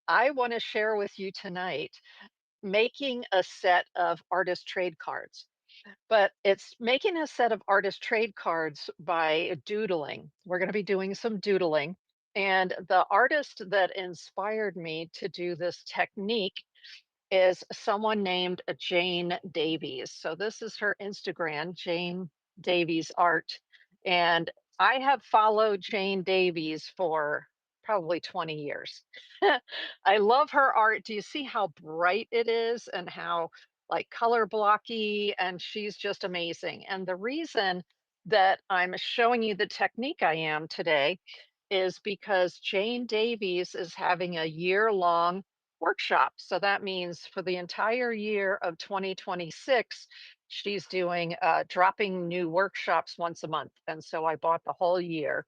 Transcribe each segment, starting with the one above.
I want to share with you tonight making a set of artist trade cards. But it's making a set of artist trade cards by doodling. We're going to be doing some doodling. And the artist that inspired me to do this technique is someone named Jane Davies. So this is her Instagram, Jane Davies Art. And I have followed Jane Davies for probably 20 years. I love her art. Do you see how bright it is and how like color blocky? And she's just amazing. And the reason that I'm showing you the technique I am today is because Jane Davies is having a year-long workshop. So that means for the entire year of 2026, she's doing dropping new workshops once a month. And so I bought the whole year.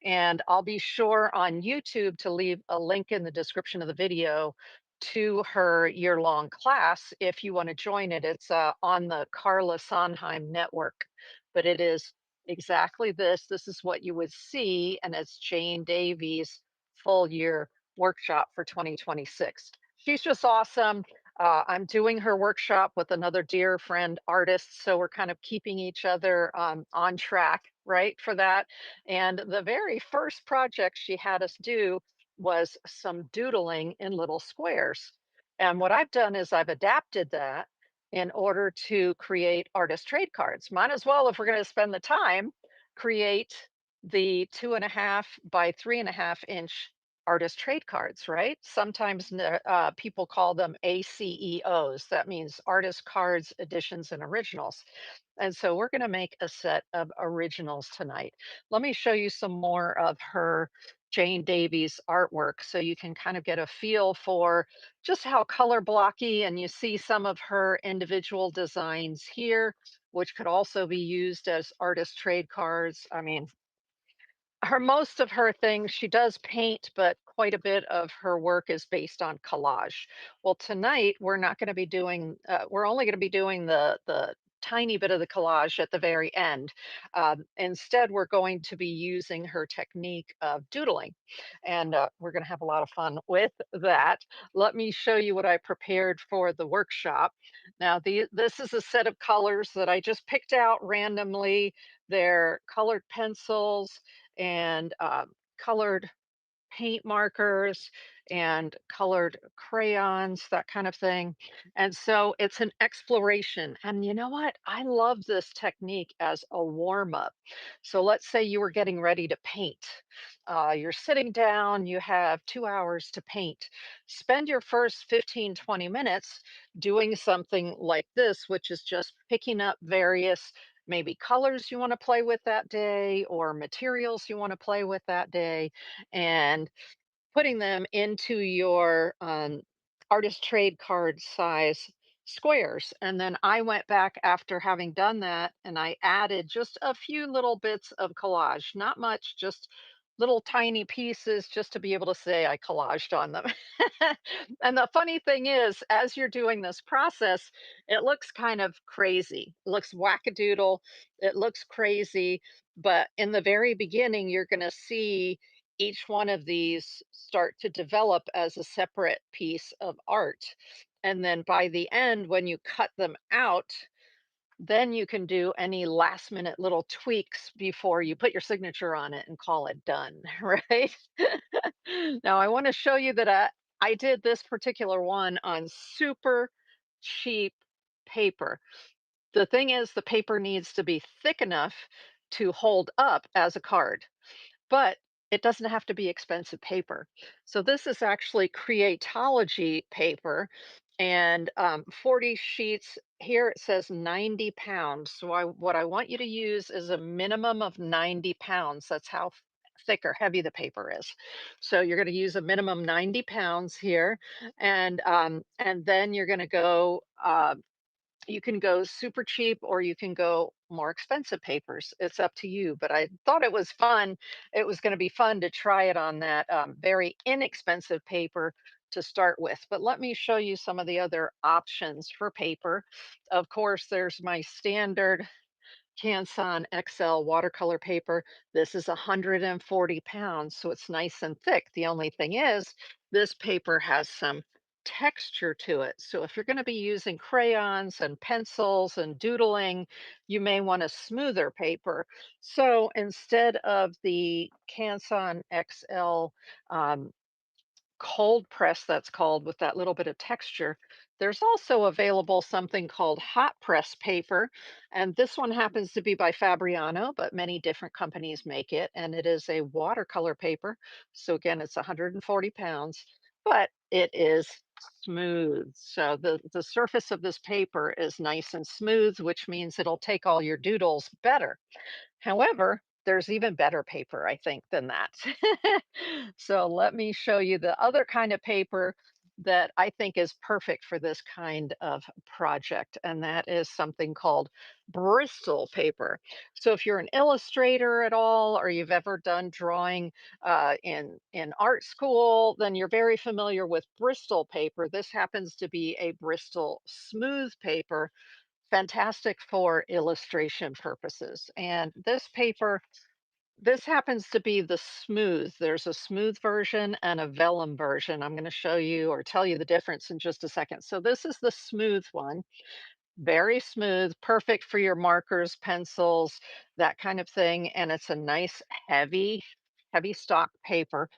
And I'll be sure on YouTube to leave a link in the description of the video to her year-long class if you want to join it. It's on the Carla Sonheim Network, but it is exactly this. This is what you would see, and it's Jane Davies' full year workshop for 2026. She's just awesome. I'm doing her workshop with another dear friend artist, so we're kind of keeping each other on track, right, for that. And the very first project she had us do was some doodling in little squares. And what I've done is I've adapted that in order to create artist trade cards. Might as well, if we're going to spend the time, create the 2.5 by 3.5 inch artist trade cards, right? Sometimes people call them ACEOs. That means artist cards, editions, and originals. And so we're going to make a set of originals tonight. Let me show you some more of her Jane Davies artwork so you can kind of get a feel for just how color blocky, and you see some of her individual designs here, which could also be used as artist trade cards. I mean, her most of her things, she does paint, but quite a bit of her work is based on collage. Well, tonight we're not going to be doing. We're only going to be doing the tiny bit of the collage at the very end. Instead, we're going to be using her technique of doodling, and we're going to have a lot of fun with that. Let me show you what I prepared for the workshop. Now, this is a set of colors that I just picked out randomly. They're colored pencils and colored paint markers and colored crayons, that kind of thing. And so it's an exploration. And you know what? I love this technique as a warm up. So let's say you were getting ready to paint. You're sitting down, you have 2 hours to paint. Spend your first 15, 20 minutes doing something like this, which is just picking up various maybe colors you want to play with that day or materials you want to play with that day, and putting them into your artist trade card size squares. And then I went back after having done that and I added just a few little bits of collage, not much, just little tiny pieces just to be able to say I collaged on them. And the funny thing is, as you're doing this process, it looks kind of crazy. It looks wackadoodle. It looks crazy. But in the very beginning, you're going to see each one of these start to develop as a separate piece of art. And then by the end, when you cut them out, then you can do any last minute little tweaks before you put your signature on it and call it done, right? Now, I want to show you that I did this particular one on super cheap paper. The thing is, the paper needs to be thick enough to hold up as a card, but it doesn't have to be expensive paper. So this is actually Creatology paper, and 40 sheets. Here it says 90 pounds. So what I want you to use is a minimum of 90 pounds. That's how thick or heavy the paper is. So you're going to use a minimum 90 pounds here, and then you're going to go. You can go super cheap or you can go more expensive papers. It's up to you. But I thought it was fun. It was going to be fun to try it on that very inexpensive paper to start with. But let me show you some of the other options for paper. Of course, there's my standard Canson XL watercolor paper. This is 140 pounds, so it's nice and thick. The only thing is, this paper has some texture to it. So if you're going to be using crayons and pencils and doodling, you may want a smoother paper. So instead of the Canson XL cold press, that's called, with that little bit of texture. There's also available something called hot press paper, and this one happens to be by Fabriano, but many different companies make it, and it is a watercolor paper. So again, it's 140 pounds, but it is smooth. So the surface of this paper is nice and smooth, which means it'll take all your doodles better. However, there's even better paper, I think, than that. So let me show you the other kind of paper that I think is perfect for this kind of project, and that is something called Bristol paper. So if you're an illustrator at all, or you've ever done drawing in art school, then you're very familiar with Bristol paper. This happens to be a Bristol smooth paper, fantastic for illustration purposes. And this paper, this happens to be the smooth. There's a smooth version and a vellum version. I'm going to show you or tell you the difference in just a second. So this is the smooth one, very smooth, perfect for your markers, pencils, that kind of thing. And it's a nice, heavy stock paper.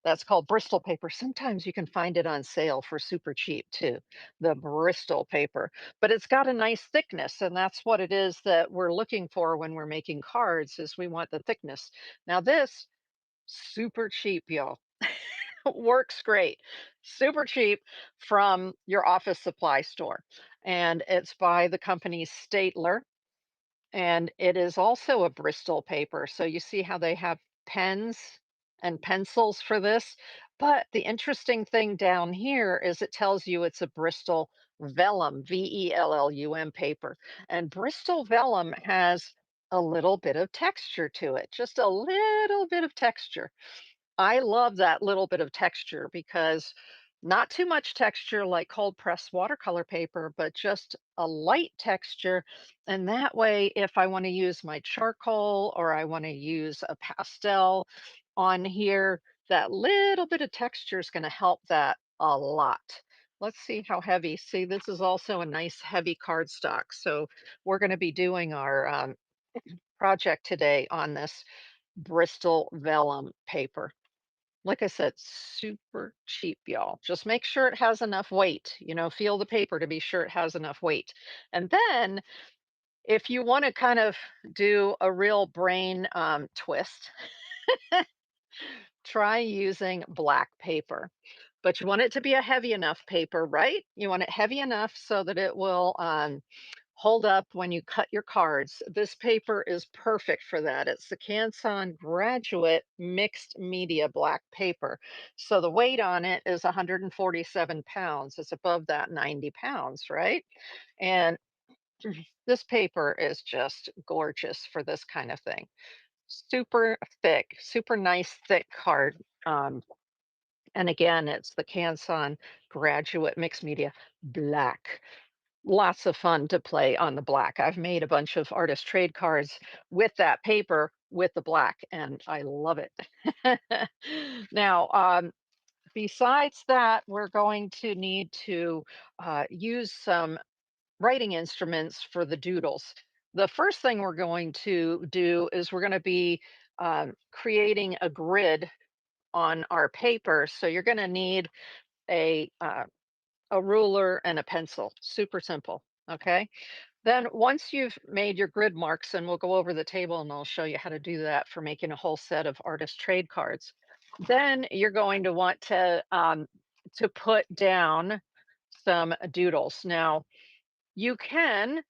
That's called Bristol paper. Sometimes you can find it on sale for super cheap too, the Bristol paper. But it's got a nice thickness, and that's what it is that we're looking for when we're making cards, is we want the thickness. Now this, super cheap, y'all. Works great. Super cheap from your office supply store. And it's by the company Statler. And it is also a Bristol paper. So you see how they have pens and pencils for this. But the interesting thing down here is it tells you it's a Bristol vellum, Vellum paper. And Bristol vellum has a little bit of texture to it, just a little bit of texture. I love that little bit of texture because not too much texture like cold press watercolor paper, but just a light texture. And that way, if I want to use my charcoal or I want to use a pastel on here, that little bit of texture is going to help that a lot. Let's see how heavy. See, this is also a nice heavy cardstock. So we're going to be doing our project today on this Bristol vellum paper. Like I said, super cheap, y'all. Just make sure it has enough weight. Feel the paper to be sure it has enough weight. And then, if you want to kind of do a real brain twist, try using black paper. But you want it to be a heavy enough paper, right? You want it heavy enough so that it will hold up when you cut your cards. This paper is perfect for that. It's the Canson Graduate Mixed Media Black Paper. So the weight on it is 147 pounds. It's above that 90 pounds, right? And this paper is just gorgeous for this kind of thing. Super thick, super nice, thick card. Um, and again, it's the Canson Graduate Mixed Media Black. Lots of fun to play on the black. I've made a bunch of artist trade cards with that paper with the black, and I love it. Now, besides that, we're going to need to use some writing instruments for the doodles. The first thing we're going to do is we're going to be creating a grid on our paper. So you're going to need a uh, a ruler and a pencil. Super simple. Okay. Then once you've made your grid marks, and we'll go over the table and I'll show you how to do that for making a whole set of artist trade cards. Then you're going to want to put down some doodles. Now, you can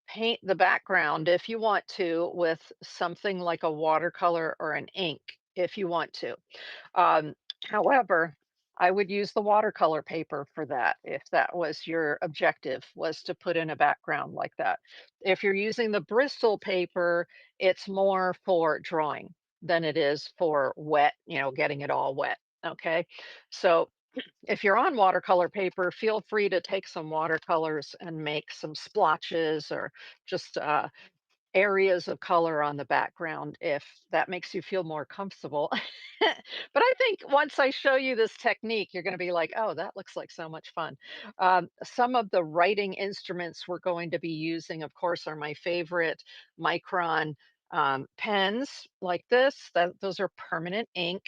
paint the background if you want to with something like a watercolor or an ink if you want to. Um, However, I would use the watercolor paper for that if that was your objective, was to put in a background like that. If you're using the Bristol paper, it's more for drawing than it is for wet, getting it all wet. Okay. So if you're on watercolor paper, feel free to take some watercolors and make some splotches or just areas of color on the background if that makes you feel more comfortable. But I think once I show you this technique, you're going to be like, oh, that looks like so much fun. Some of the writing instruments we're going to be using, of course, are my favorite micron pens like this. Those are permanent ink.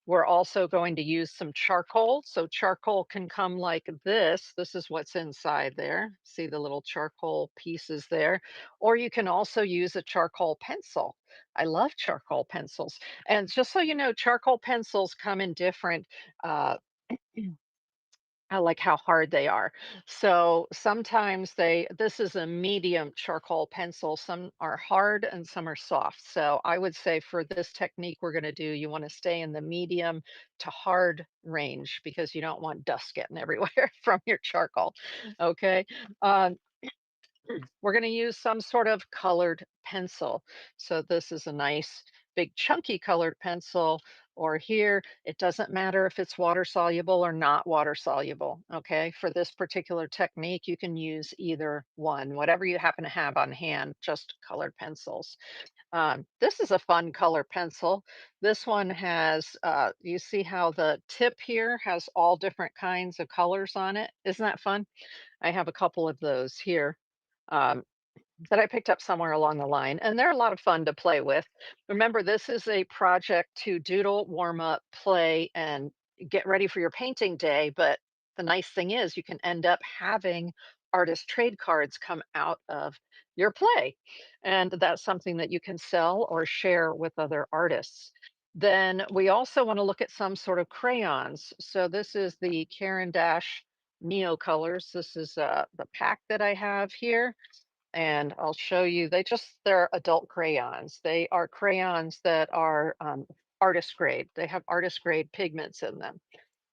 We're also going to use some charcoal. So charcoal can come like this. This is what's inside there. See the little charcoal pieces there. Or you can also use a charcoal pencil. I love charcoal pencils. And just so you know, charcoal pencils come in different uh, I like how hard they are. So sometimes this is a medium charcoal pencil. Some are hard and some are soft. So I would say for this technique we're going to do, you want to stay in the medium to hard range because you don't want dust getting everywhere from your charcoal. Okay. Um, we're going to use some sort of colored pencil. So this is a nice big chunky colored pencil, or here, it doesn't matter if it's water soluble or not water soluble. Okay. For this particular technique, you can use either one, whatever you happen to have on hand, just colored pencils. This is a fun color pencil. This one has, you see how the tip here has all different kinds of colors on it? Isn't that fun? I have a couple of those here. Um, that I picked up somewhere along the line, and they're a lot of fun to play with. Remember, this is a project to doodle, warm up, play, and get ready for your painting day. But the nice thing is, you can end up having artist trade cards come out of your play. And that's something that you can sell or share with other artists. Then we also want to look at some sort of crayons. So this is the Caran Dash Neo Colors. This is the pack that I have here, and I'll show you. They're adult crayons. They are crayons that are artist grade. They have artist grade pigments in them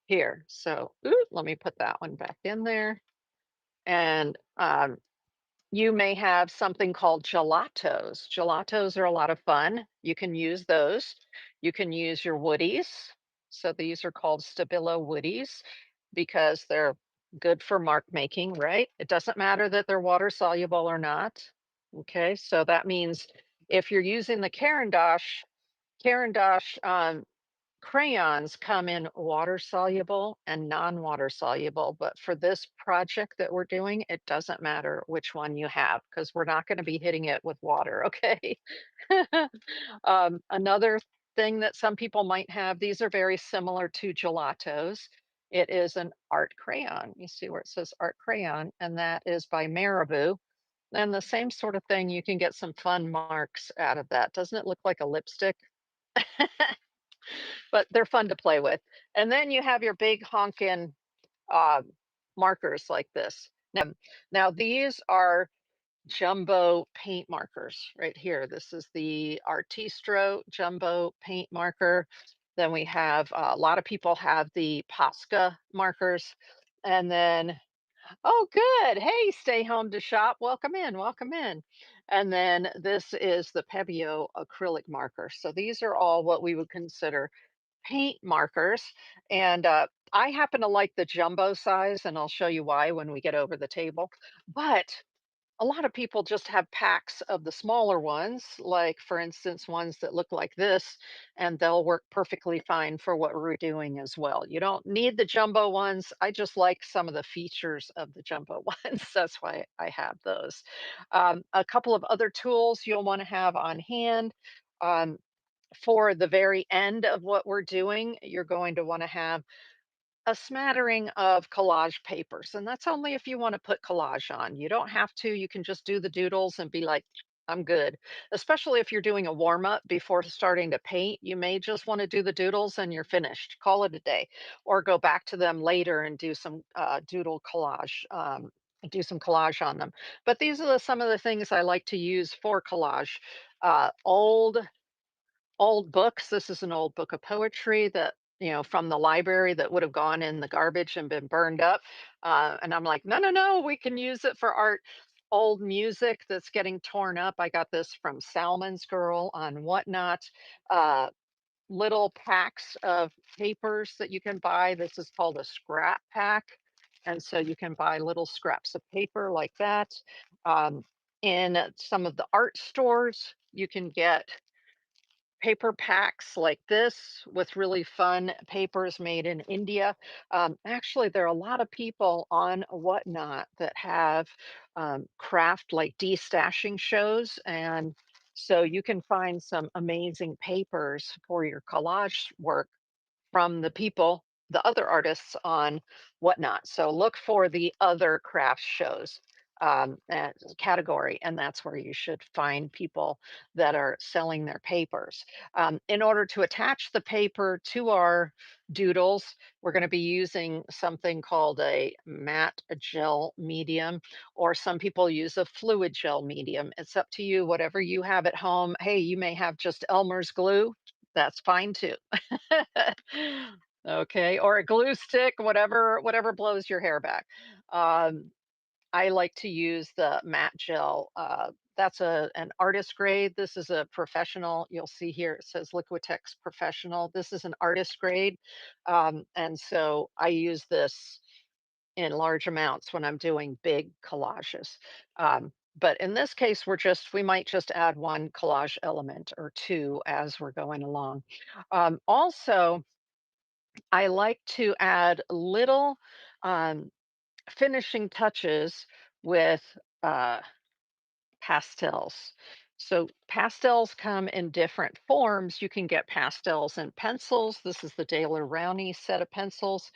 here. So let me put that one back in there. And you may have something called gelatos. Gelatos are a lot of fun. You can use those. You can use your woodies. So these are called Stabilo woodies because they're good for mark making, right? It doesn't matter that they're water soluble or not. Okay, so that means if you're using the Caran d'Ache crayons come in water soluble and non-water soluble, but for this project that we're doing, it doesn't matter which one you have because we're not going to be hitting it with water, okay? Another thing that some people might have, these are very similar to gelatos. It is an art crayon. You see where it says art crayon, and that is by Marabou. And the same sort of thing, you can get some fun marks out of that. Doesn't it look like a lipstick? But they're fun to play with. And then you have your big honkin' uh, markers like this. Now these are jumbo paint markers right here. This is the Artistro jumbo paint marker. Then we have a lot of people have the Posca markers. And then, oh, good. Hey, stay home to shop. Welcome in. Welcome in. And then this is the Pebeo acrylic marker. So these are all what we would consider paint markers. And I happen to like the jumbo size, and I'll show you why when we get over the table. But a lot of people just have packs of the smaller ones, like, for instance, ones that look like this, and they'll work perfectly fine for what we're doing as well. You don't need the jumbo ones. I just like some of the features of the jumbo ones. That's why I have those. A couple of other tools you'll want to have on hand. Um, for the very end of what we're doing, you're going to want to have a smattering of collage papers, and that's only if you want to put collage on. You don't have to. You can just do the doodles and be like, I'm good. Especially if you're doing a warm up before starting to paint, you may just want to do the doodles and you're finished. Call it a day, or go back to them later and do some doodle collage. Do some collage on them. But these are some of the things I like to use for collage. Old books. This is an old book of poetry that, from the library that would have gone in the garbage and been burned up. And I'm like, no, no, no, we can use it for art. Old music that's getting torn up. I got this from Salmon's Girl on Whatnot. Uh, Little packs of papers that you can buy. This is called a scrap pack. And so you can buy little scraps of paper like that. Um, In some of the art stores, you can get paper packs like this with really fun papers made in India. Actually, there are a lot of people on Whatnot that have craft like destashing shows. And so you can find some amazing papers for your collage work from the people, the other artists on Whatnot. So look for the other craft shows category, and that's where you should find people that are selling their papers. In order to attach the paper to our doodles, we're going to be using something called a matte gel medium, or some people use a fluid gel medium. It's up to you, whatever you have at home. Hey, you may have just Elmer's glue. That's fine too. Okay, or a glue stick, whatever blows your hair back. Um, I like to use the matte gel. That's an artist grade. This is a professional. You'll see here it says Liquitex Professional. This is an artist grade, and so I use this in large amounts when I'm doing big collages. But in this case, we might just add one collage element or two as we're going along. Also, I like to add little um, finishing touches with uh, pastels. So pastels come in different forms. You can get pastels in pencils. This is the Daler Rowney set of pencils.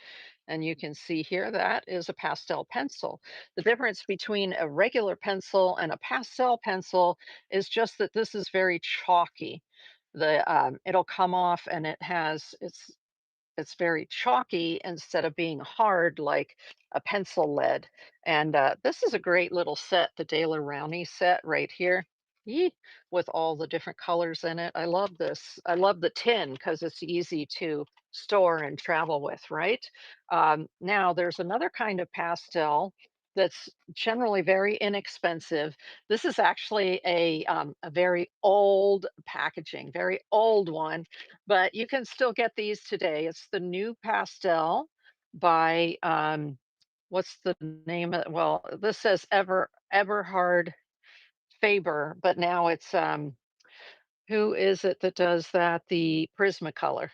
And you can see here that is a pastel pencil. The difference between a regular pencil and a pastel pencil is just that this is very chalky. It'll come off and it's very chalky instead of being hard like a pencil lead. And this is a great little set, the Daler Rowney set right here. Yee, with all the different colors in it. I love this. I love the tin because it's easy to store and travel with, right? Now, there's another kind of pastel that's generally very inexpensive. This is actually a very old packaging, very old one, but you can still get these today. It's the new pastel by what's the name of well, this says Everhard Faber, but now it's who is it that does that? The Prismacolor.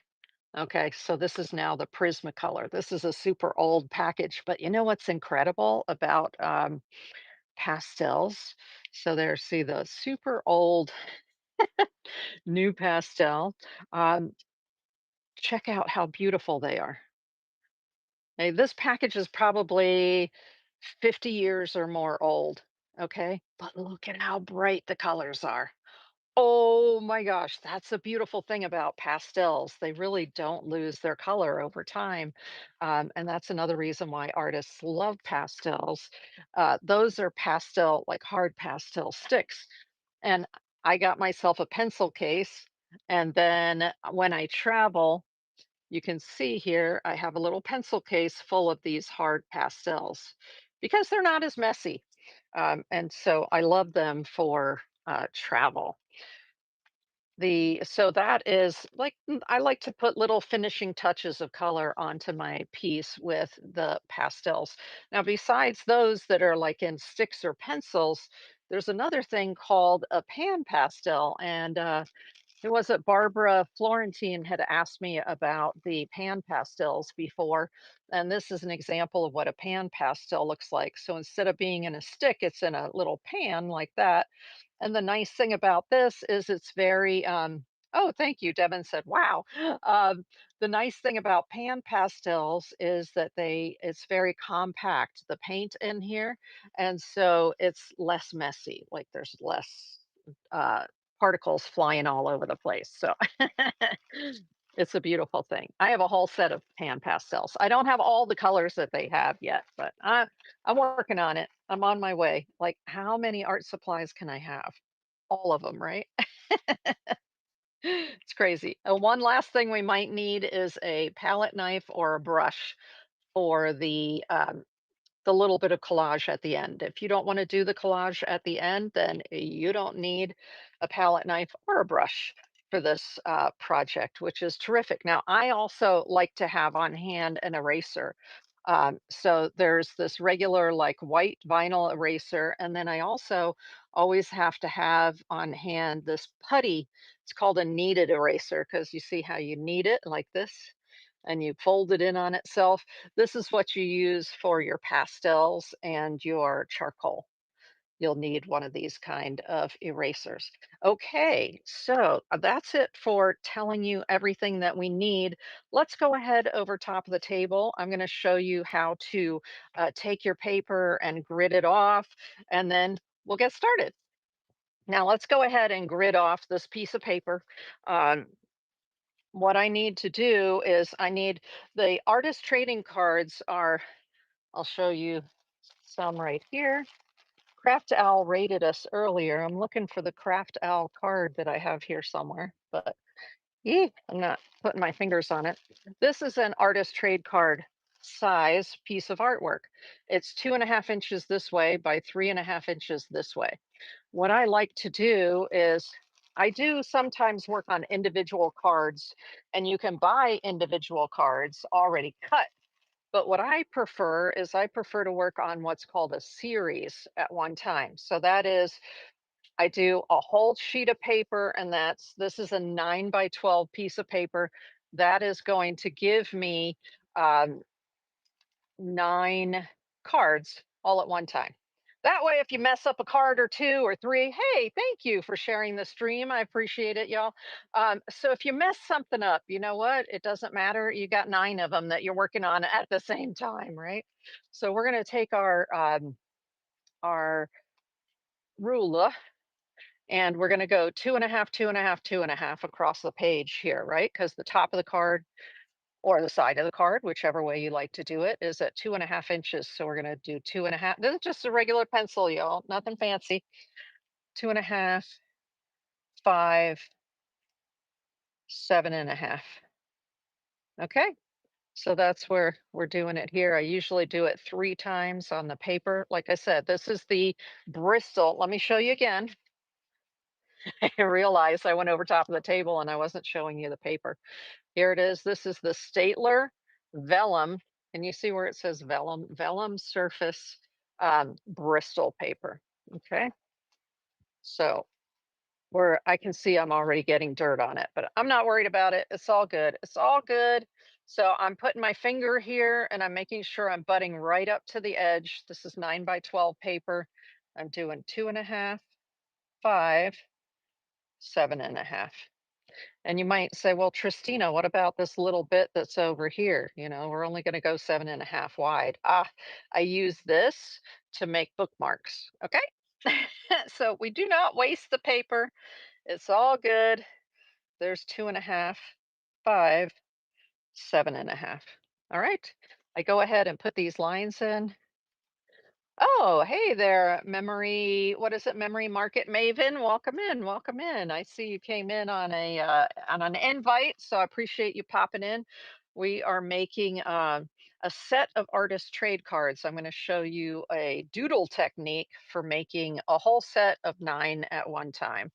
Okay, so this is now the Prismacolor. This is a super old package, but you know what's incredible about pastels? So there, see the super old new pastel. Um, check out how beautiful they are. Hey, this package is probably 50 years or more old, okay? But look at how bright the colors are. Oh my gosh, that's a beautiful thing about pastels. They really don't lose their color over time. And that's another reason why artists love pastels. Those are pastel, like hard pastel sticks. And I got myself a pencil case. And then when I travel, you can see here, I have a little pencil case full of these hard pastels because they're not as messy. And so I love them for travel. So that is like I like to put little finishing touches of color onto my piece with the pastels. Now, besides those that are like in sticks or pencils, there's another thing called a pan pastel, and it was it Barbara Florentine had asked me about the pan pastels before, and this is an example of what a pan pastel looks like. So instead of being in a stick, it's in a little pan like that. And the nice thing about this is it's very oh, thank you. Devin said, wow. The nice thing about pan pastels is that it's very compact, the paint in here, and so it's less messy. Like there's less uh particles flying all over the place. So it's a beautiful thing. I have a whole set of pan pastels. I don't have all the colors that they have yet, but I'm working on it. I'm on my way. Like, how many art supplies can I have? All of them, right? It's crazy. One last thing we might need is a palette knife or a brush for the little bit of collage at the end. If you don't want to do the collage at the end, then you don't need a palette knife or a brush for this project, which is terrific. Now, I also like to have on hand an eraser. So there's this regular like white vinyl eraser, and then I also always have to have on hand this putty. It's called a kneaded eraser because you see how you knead it like this and you fold it in on itself. This is what you use for your pastels and your charcoal. You'll need one of these kind of erasers. Okay, so that's it for telling you everything that we need. Let's go ahead over top of the table. I'm going to show you how to take your paper and grid it off, and then we'll get started. Now, let's go ahead and grid off this piece of paper. Um, what I need to do is I need the artist trading cards are, I'll show you some right here. Craft Owl rated us earlier. I'm looking for the Craft Owl card that I have here somewhere, but I'm not putting my fingers on it. This is an artist trade card size piece of artwork. It's 2.5 inches this way by 3.5 inches this way. What I like to do is I do sometimes work on individual cards, and you can buy individual cards already cut. But what I prefer is I prefer to work on what's called a series at one time. So that is, I do a whole sheet of paper, and this is a 9 by 12 piece of paper. That is going to give me um, 9 cards all at one time. That way, if you mess up a card or two or three, hey, thank you for sharing the stream. I appreciate it, y'all. So if you mess something up, you know what? It doesn't matter. You got 9 of them that you're working on at the same time, right? So we're going to take our ruler, and we're going to go 2.5, 2.5, 2.5 across the page here, right? Because the top of the card or the side of the card, whichever way you like to do it, is at 2.5 inches. So we're going to do 2.5. This is just a regular pencil, y'all, nothing fancy. 2.5, 5, 7.5. Okay. So that's where we're doing it here. I usually do it 3 times on the paper. Like I said, this is the Bristol. Let me show you again. I realized I went over top of the table and I wasn't showing you the paper. Here it is. This is the Statler Vellum. And you see where it says vellum, vellum surface Bristol paper. Okay. So where I can see I'm already getting dirt on it, but I'm not worried about it. It's all good. It's all good. So I'm putting my finger here and I'm making sure I'm butting right up to the edge. This is 9 by 12 paper. I'm doing 2.5, 5, 7.5. And you might say, well, Tristina, what about this little bit that's over here? You know, we're only going to go 7.5 wide. I use this to make bookmarks. Okay. So we do not waste the paper. It's all good. There's 2.5, 5, 7.5. All right. I go ahead and put these lines in. Oh, hey there, Memory. What is it, Memory Market Maven? Welcome in. Welcome in. I see you came in on an invite, so I appreciate you popping in. We are making a set of artist trade cards. I'm going to show you a doodle technique for making a whole set of 9 at one time.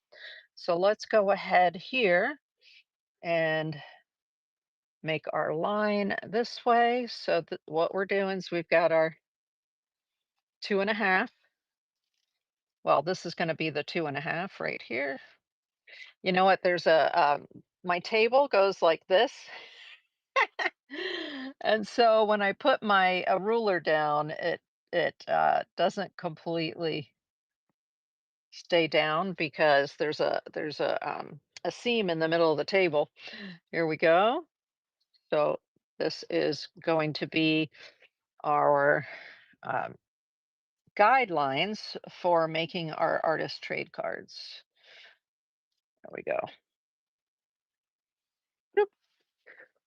So let's go ahead here and make our line this way. So what we're doing is we've got our 2.5. Well, this is going to be the 2.5 right here. You know what? My table goes like this. And so when I put my ruler down, it doesn't completely stay down because there's a seam in the middle of the table. Here we go. So this is going to be our um, guidelines for making our artist trade cards. There we go. Boop.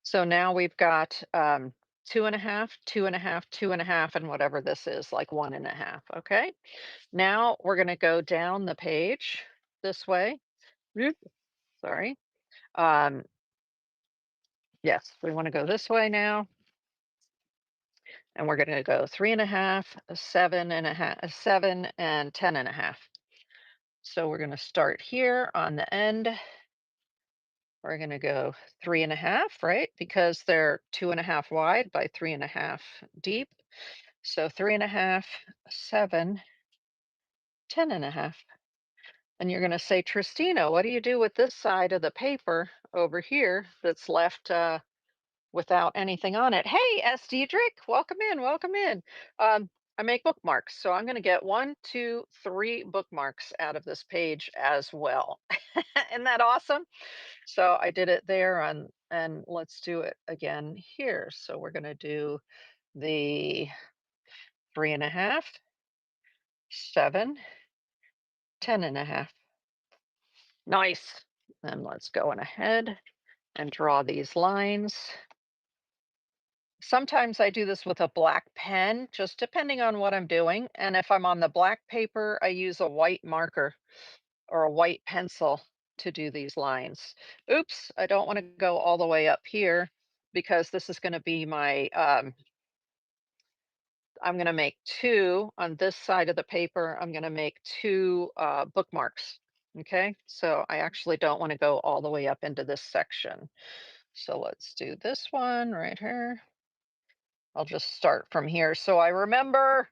So now we've got 2.5, 2.5, 2.5, and whatever this is, like 1.5. Okay. Now we're going to go down the page this way. Oop, sorry. Um, yes, we want to go this way now. And we're going to go 3.5, 7.5, 7, and 10.5. So we're going to start here on the end We're going to go 3.5, right? Because they're 2.5 wide by 3.5 deep. So 3.5, 7, 10.5. And you're going to say, Tristina, what do you do with this side of the paper over here that's left without anything on it? Hey, S. Diedrich, welcome in, welcome in. I make bookmarks, so I'm going to get 1, 2, 3 bookmarks out of this page as well. Isn't that awesome? So I did it there on, and let's do it again here. So we're going to do the 3.5, 7, 10.5. Nice. And let's go on ahead and draw these lines. Sometimes I do this with a black pen, just depending on what I'm doing. And if I'm on the black paper, I use a white marker or a white pencil to do these lines. Oops, I don't want to go all the way up here because this is going to be my, I'm going to make two on this side of the paper. I'm going to make two bookmarks. Okay, so I actually don't want to go all the way up into this section. So let's do this one right here. I'll just start from here so I remember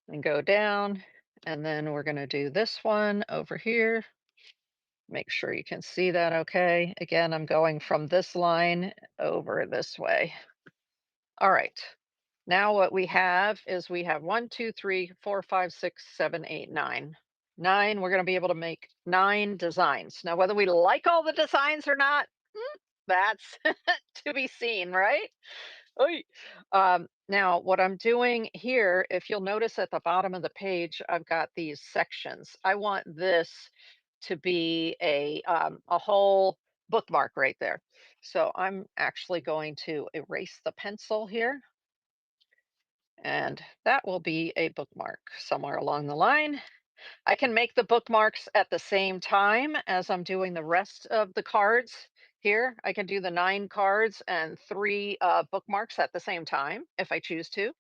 and go down. And then we're going to do this one over here. Make sure you can see that okay. Again, I'm going from this line over this way. All right. Now what we have is we have 1, 2, 3, 4, 5, 6, 7, 8, 9. 9, we're going to be able to make 9 designs. Now, whether we like all the designs or not, that's to be seen, right? Oy. Now, what I'm doing here, if you'll notice at the bottom of the page, I've got these sections. I want this to be a whole bookmark right there. So I'm actually going to erase the pencil here, and that will be a bookmark somewhere along the line. I can make the bookmarks at the same time as I'm doing the rest of the cards here. I can do the 9 cards and 3 bookmarks at the same time if I choose to.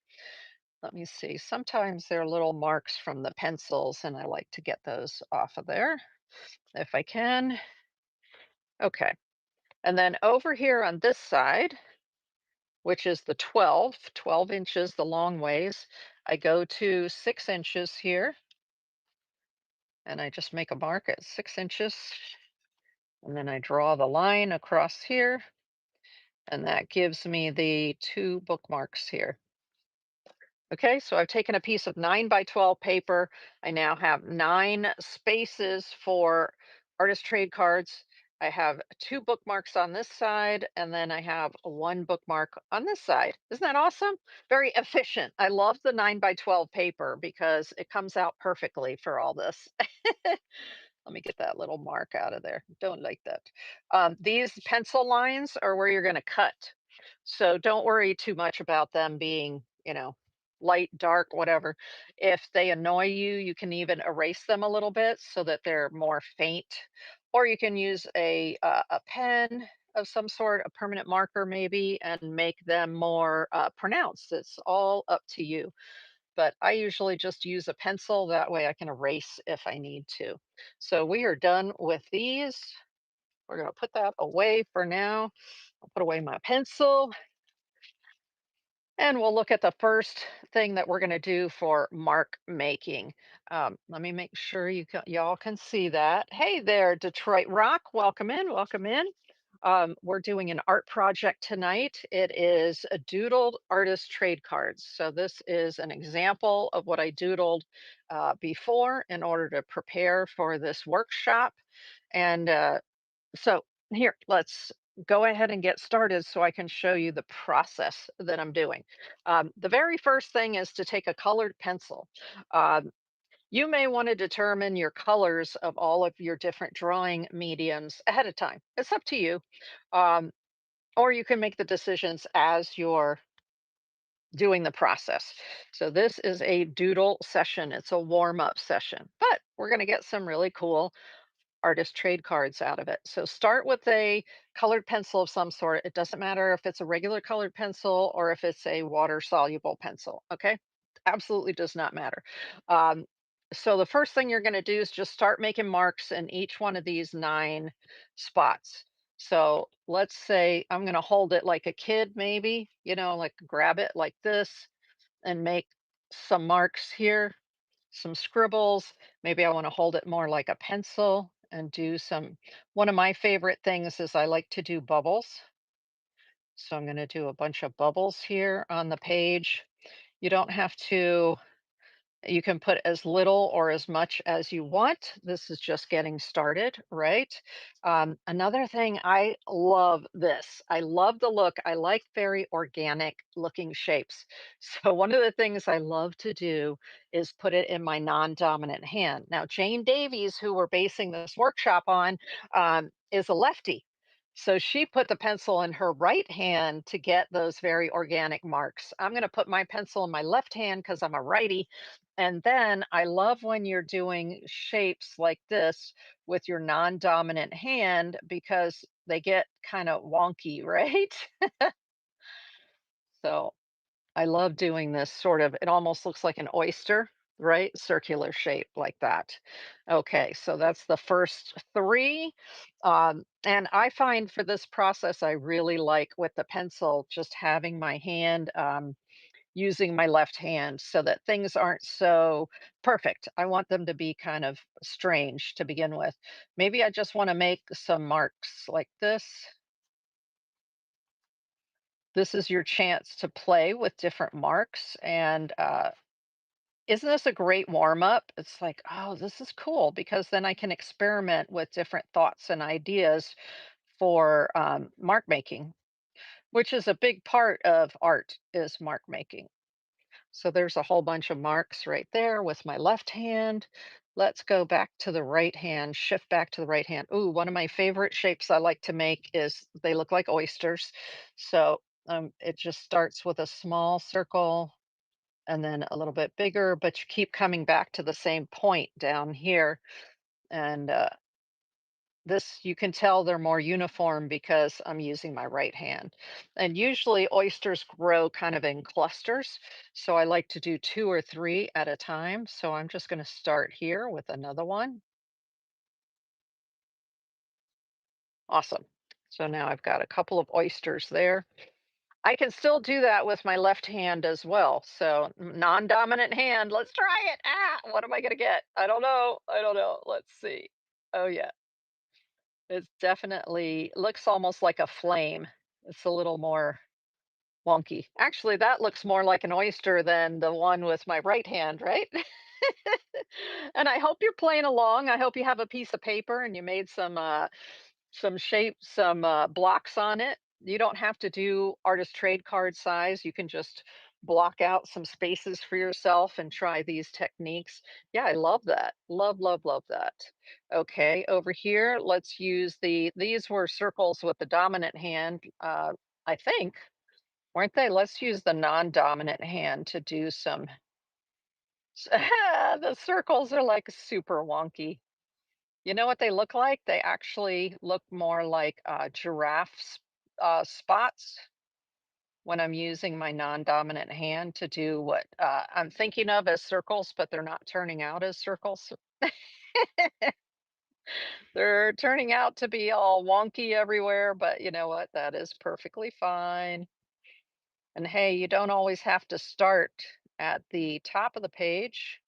Let me see. Sometimes there are little marks from the pencils, and I like to get those off of there if I can. Okay. And then over here on this side, which is the 12 inches, the long ways, I go to 6 inches here, and I just make a mark at 6 inches. And then I draw the line across here, and that gives me the 2 bookmarks here. Okay, so I've taken a piece of 9 by 12 paper. I now have 9 spaces for artist trade cards. I have 2 bookmarks on this side, and then I have 1 bookmark on this side. Isn't that awesome? Very efficient. I love the 9 by 12 paper because it comes out perfectly for all this. Let me get that little mark out of there. Don't like that. These pencil lines are where you're going to cut. So don't worry too much about them being, light, dark, whatever. If they annoy you, you can even erase them a little bit so that they're more faint. Or you can use a pen of some sort, a permanent marker maybe, and make them more pronounced. It's all up to you, but I usually just use a pencil. That way I can erase if I need to. So we are done with these. We're going to put that away for now. I'll put away my pencil, and we'll look at the first thing that we're going to do for mark making. Let me make sure y'all can see that. Hey there, Detroit Rock. Welcome in. Welcome in. We're doing an art project tonight. It is a doodled artist trade cards. So this is an example of what I doodled before in order to prepare for this workshop. And so here, let's go ahead and get started so I can show you the process that I'm doing. The very first thing is to take a colored pencil. Um, you may want to determine your colors of all of your different drawing mediums ahead of time. It's up to you. Um, or you can make the decisions as you're doing the process. So this is a doodle session. It's a warm-up session, but we're going to get some really cool artist trade cards out of it. So start with a colored pencil of some sort. It doesn't matter if it's a regular colored pencil or if it's a water soluble pencil. Okay. Absolutely does not matter. Um, so the first thing you're going to do is just start making marks in each one of these 9 spots. So let's say I'm going to hold it like a kid, maybe, like grab it like this and make some marks here, some scribbles. Maybe I want to hold it more like a pencil and do some. One of my favorite things is I like to do bubbles. So I'm going to do a bunch of bubbles here on the page. You don't have to You can put as little or as much as you want. This is just getting started, right? Another thing, I love this. I love the look. I like very organic looking shapes. So, one of the things I love to do is put it in my non dominant hand. Now, Jane Davies, who we're basing this workshop on, is a lefty. So she put the pencil in her right hand to get those very organic marks. I'm going to put my pencil in my left hand because I'm a righty, and then I love when you're doing shapes like this with your non-dominant hand because they get kind of wonky, right? So I love doing this sort of, it almost looks like an oyster, right? Circular shape like that. Okay, so that's the first three. And I find for this process, I really like with the pencil, just having my hand. Using my left hand so that things aren't so perfect. I want them to be kind of strange to begin with. Maybe I just want to make some marks like this. This is your chance to play with different marks. And isn't this a great warm up? It's like, oh, this is cool because then I can experiment with different thoughts and ideas for mark making, which is a big part of art is mark making. So there's a whole bunch of marks right there with my left hand. Let's go back to the right hand, shift back to the right hand. Ooh, one of my favorite shapes I like to make is they look like oysters. So it just starts with a small circle and then a little bit bigger, but you keep coming back to the same point down here. And this, you can tell they're more uniform because I'm using my right hand. And usually oysters grow kind of in clusters. So I like to do two or three at a time. So I'm just going to start here with another one. Awesome. So now I've got a couple of oysters there. I can still do that with my left hand as well. So non-dominant hand. Let's try it. Ah, what am I going to get? I don't know. I don't know. Let's see. Oh yeah. It's definitely looks almost like a flame. It's a little more wonky. Actually, that looks more like an oyster than the one with my right hand, right? And I hope you're playing along. I hope you have a piece of paper and you made some shapes, some blocks on it. You don't have to do artist trade card size. You can just block out some spaces for yourself and try these techniques. Yeah, I love that. Love, love, love that. Okay, over here, let's use these were circles with the dominant hand, I think, weren't they? Let's use the non-dominant hand to do some. The circles are like super wonky. You know what they look like? They actually look more like giraffes spots when I'm using my non-dominant hand to do what I'm thinking of as circles, but they're not turning out as circles. They're turning out to be all wonky everywhere, but you know what? That is perfectly fine. And hey, you don't always have to start at the top of the page.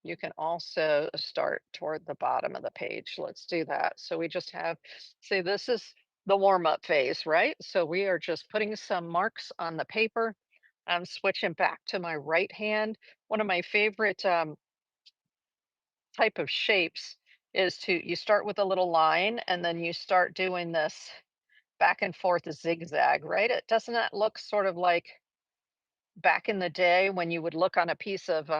You can also start toward the bottom of the page. Let's do that. So we just have, see, this is the warm up phase, right? So we are just putting some marks on the paper. I'm switching back to my right hand. One of my favorite type of shapes is you start with a little line and then you start doing this back and forth zigzag, right? It doesn't that look sort of like back in the day when you would look on a piece of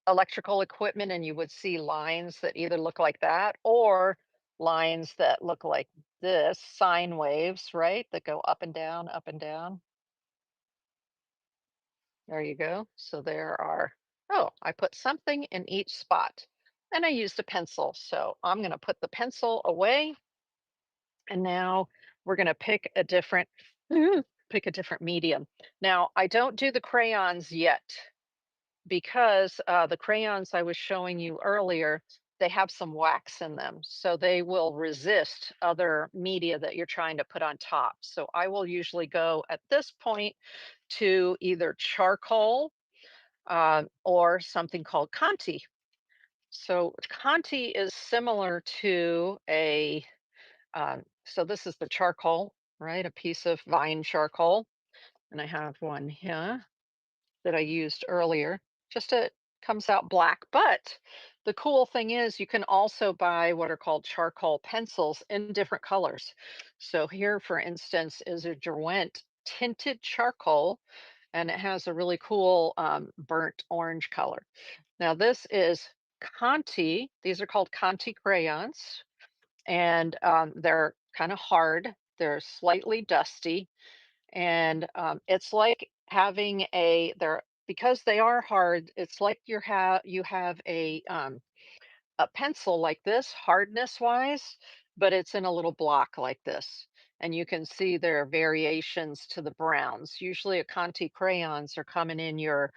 electrical equipment and you would see lines that either look like that or lines that look like this, sine waves, right? That go up and down, up and down. There you go. So there are, oh, I put something in each spot and I used a pencil. So I'm going to put the pencil away and now we're going to pick a different medium. Now, I don't do the crayons yet because the crayons I was showing you earlier, they have some wax in them, so they will resist other media that you're trying to put on top. So I will usually go at this point to either charcoal or something called Conti. So Conti is similar to so this is the charcoal, right? A piece of vine charcoal. And I have one here that I used earlier. Just it comes out black. But the cool thing is you can also buy what are called charcoal pencils in different colors. So here, for instance, is a Derwent tinted charcoal, and it has a really cool burnt orange color. Now this is Conti. These are called Conti crayons, and they're kind of hard. They're slightly dusty, and it's like having they're because they are hard. It's like you have a pencil like this, hardness wise, but it's in a little block like this. And you can see there are variations to the browns. Usually, a Conti crayons are coming in your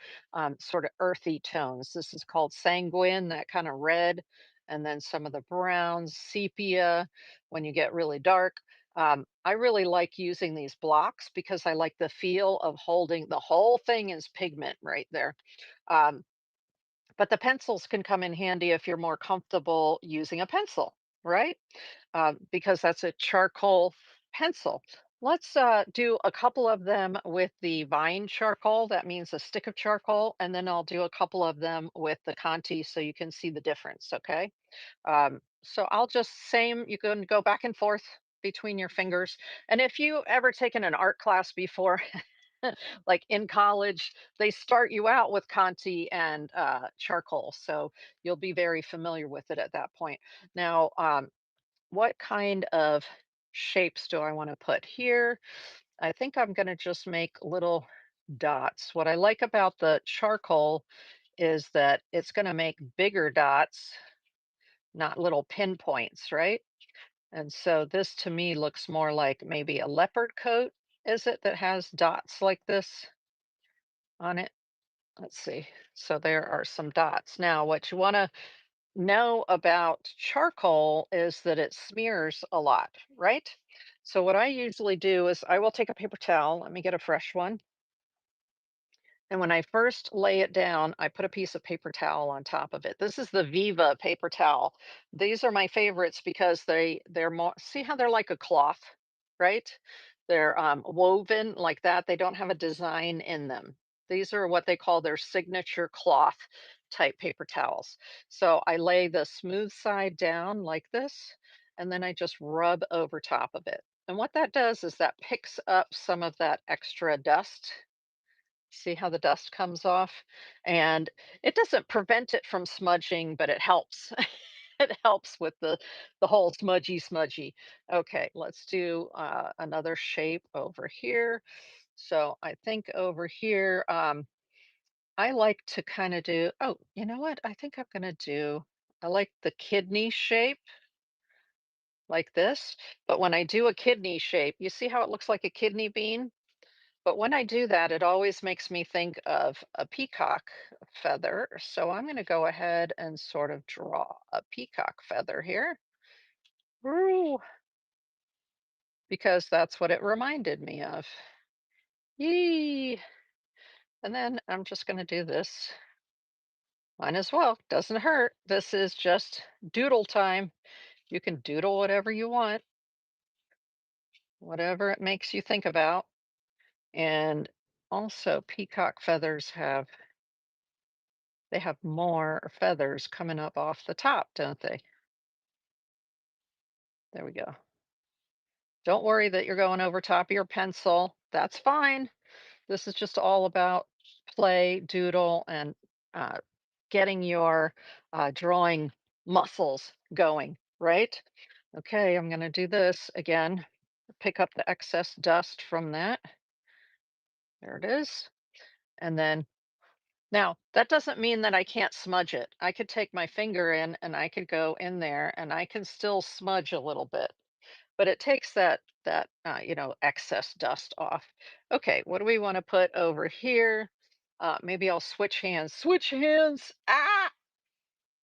sort of earthy tones. This is called sanguine, that kind of red, and then some of the browns, sepia, when you get really dark. I really like using these blocks because I like the feel of holding the whole thing is pigment right there. Um, but the pencils can come in handy if you're more comfortable using a pencil, right? Because that's a charcoal pencil. Let's do a couple of them with the vine charcoal. That means a stick of charcoal. And then I'll do a couple of them with the Conti so you can see the difference, okay? So I'll just same, you can go back and forth between your fingers. And if you ever taken an art class before, like in college, they start you out with Conti and charcoal. So you'll be very familiar with it at that point. Now, what kind of shapes do I want to put here? I think I'm going to just make little dots. What I like about the charcoal is that it's going to make bigger dots, not little pinpoints, right? And so this to me looks more like maybe a leopard coat, is it, that has dots like this on it? Let's see. So there are some dots. Now, what you want to know about charcoal is that it smears a lot, right? So what I usually do is I will take a paper towel. Let me get a fresh one. And when I first lay it down, I put a piece of paper towel on top of it. This is the Viva paper towel. These are my favorites because they're more, see how they're like a cloth, right? They're woven like that. They don't have a design in them. These are what they call their signature cloth type paper towels. So I lay the smooth side down like this, and then I just rub over top of it. And what that does is that picks up some of that extra dust. See how the dust comes off? And it doesn't prevent it from smudging, but it helps. It helps with the whole smudgy. Okay, let's do another shape over here. So I think over here, I like to kind of do, oh, you know what? I think I'm going to do, I like the kidney shape like this. But when I do a kidney shape, you see how it looks like a kidney bean? But when I do that, it always makes me think of a peacock feather. So I'm going to go ahead and sort of draw a peacock feather here. Ooh, because that's what it reminded me of. Yee. And then I'm just going to do this. Might as well. Doesn't hurt. This is just doodle time. You can doodle whatever you want, whatever it makes you think about. And also, peacock feathers they have more feathers coming up off the top, don't they? There we go. Don't worry that you're going over top of your pencil. That's fine. This is just all about play, doodle, and uh, getting your drawing muscles going, right? Okay, I'm going to do this again. Pick up the excess dust from that. There it is. And then now that doesn't mean that I can't smudge it. I could take my finger in and I could go in there and I can still smudge a little bit. But it takes that excess dust off. Okay, what do we want to put over here? Maybe I'll switch hands. Switch hands. Ah!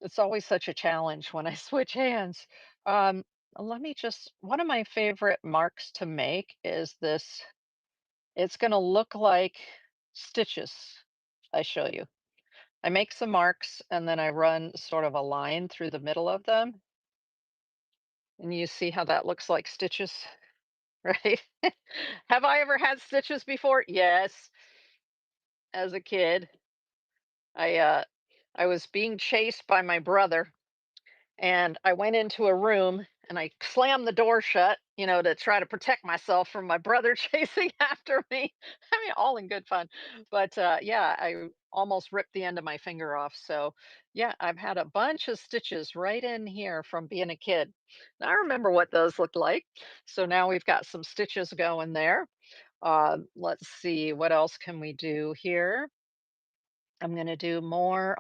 It's always such a challenge when I switch hands. Um, Let me just, one of my favorite marks to make is this. It's going to look like stitches. I show you. I make some marks and then I run sort of a line through the middle of them. And you see how that looks like stitches, right? Have I ever had stitches before? Yes, as a kid. I uh I was being chased by my brother and I went into a room and I slammed the door shut, to try to protect myself from my brother chasing after me. I mean, all in good fun. But yeah, I almost ripped the end of my finger off. So yeah, I've had a bunch of stitches right in here from being a kid. And I remember what those looked like. So now we've got some stitches going there. Let's see, what else can we do here? I'm going to do more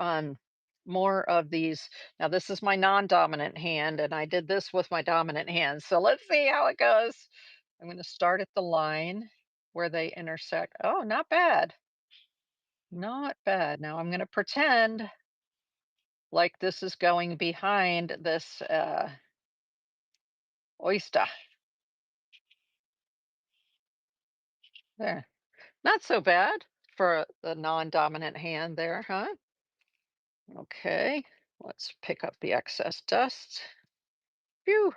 of these. Now this is my non-dominant hand and I did this with my dominant hand. So let's see how it goes. I'm going to start at the line where they intersect. Oh, not bad. Not bad. Now I'm going to pretend like this is going behind this oyster. There. Not so bad for the non-dominant hand there, huh? Okay. Let's pick up the excess dust. Phew.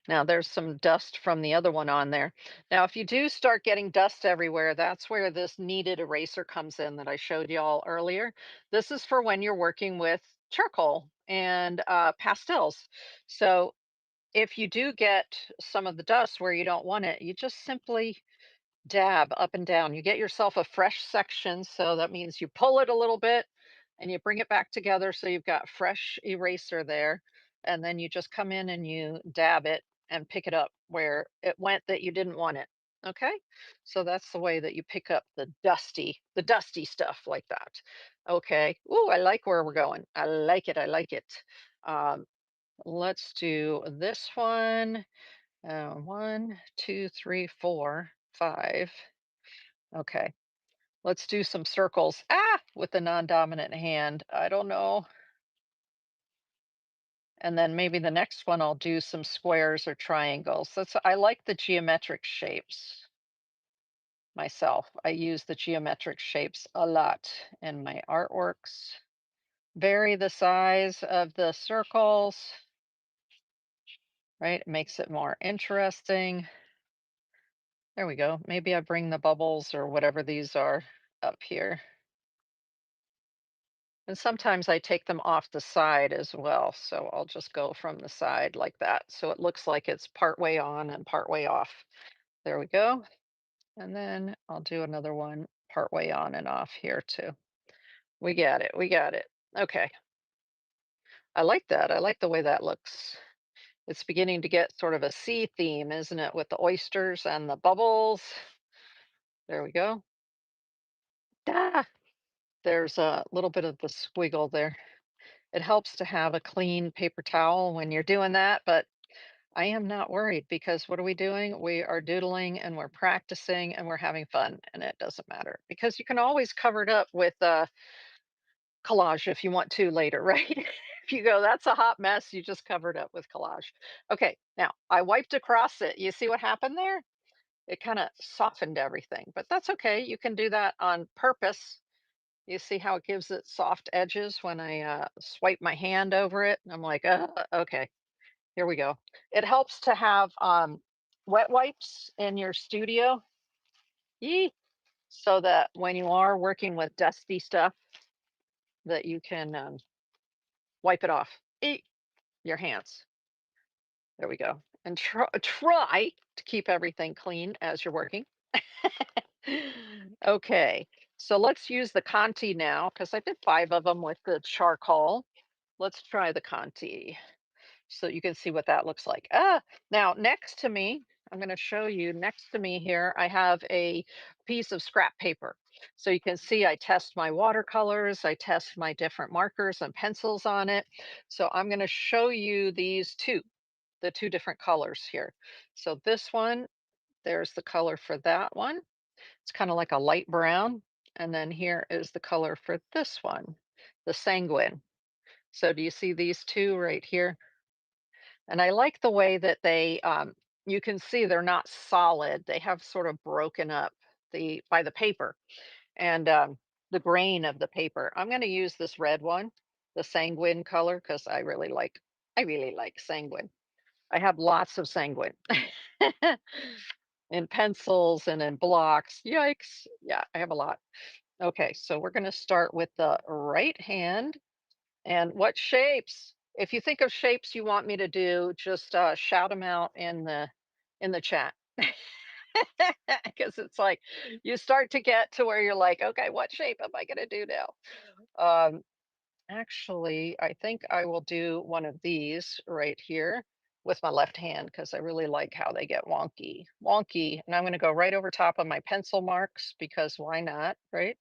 Now there's some dust from the other one on there. Now, if you do start getting dust everywhere, that's where this kneaded eraser comes in that I showed you all earlier. This is for when you're working with charcoal and pastels. So if you do get some of the dust where you don't want it, you just simply dab up and down. You get yourself a fresh section, so that means you pull it a little bit and you bring it back together so you've got fresh eraser there. And then you just come in and you dab it and pick it up where it went that you didn't want it. Okay? So that's the way that you pick up the dusty stuff like that. Okay. Ooh, I like where we're going. I like it. I like it. Um, let's do this one. One, two, three, four, five. Okay, let's do some circles. Ah, with the non-dominant hand. I don't know. And then maybe the next one I'll do some squares or triangles. I like the geometric shapes myself. I use the geometric shapes a lot in my artworks. Vary the size of the circles, right? It makes it more interesting. There we go. Maybe I bring the bubbles or whatever these are up here. And sometimes I take them off the side as well. So I'll just go from the side like that. So it looks like it's part way on and part way off. There we go. And then I'll do another one part way on and off here too. We got it. We got it. Okay. I like that. I like the way that looks. It's beginning to get sort of a sea theme, isn't it? With the oysters and the bubbles. There we go. Ah, there's a little bit of the squiggle there. It helps to have a clean paper towel when you're doing that, but I am not worried because what are we doing? We are doodling and we're practicing and we're having fun, and it doesn't matter because you can always cover it up with collage if you want to later, right? If you go, that's a hot mess, you just cover it up with collage. Okay, now I wiped across it. You see what happened there? It kind of softened everything, but that's okay. You can do that on purpose. You see how it gives it soft edges when I swipe my hand over it? I'm like, okay, here we go. It helps to have wet wipes in your studio, yee, so that when you are working with dusty stuff, that you can wipe it off. Your hands. There we go. And try to keep everything clean as you're working. Okay, so let's use the Conti now because I did 5 of them with the charcoal. Let's try the Conti so you can see what that looks like. Now next to me, I'm going to show you next to me here, I have a piece of scrap paper. So you can see I test my watercolors, I test my different markers and pencils on it. So I'm going to show you these two, the two different colors here. So this one, there's the color for that one. It's kind of like a light brown. And then here is the color for this one, the sanguine. So do you see these two right here? And I like the way that you can see they're not solid. They have sort of broken up by the paper and the grain of the paper. I'm going to use this red one, the sanguine color, because I really like sanguine. I have lots of sanguine in pencils and in blocks. Yikes. Yeah, I have a lot. Okay, so we're going to start with the right hand. And what shapes? If you think of shapes you want me to do, just shout them out in the chat. Because it's like you start to get to where you're like, okay, what shape am I going to do now? Um, Actually, I think I will do one of these right here with my left hand because I really like how they get wonky. And I'm going to go right over top of my pencil marks because why not, right?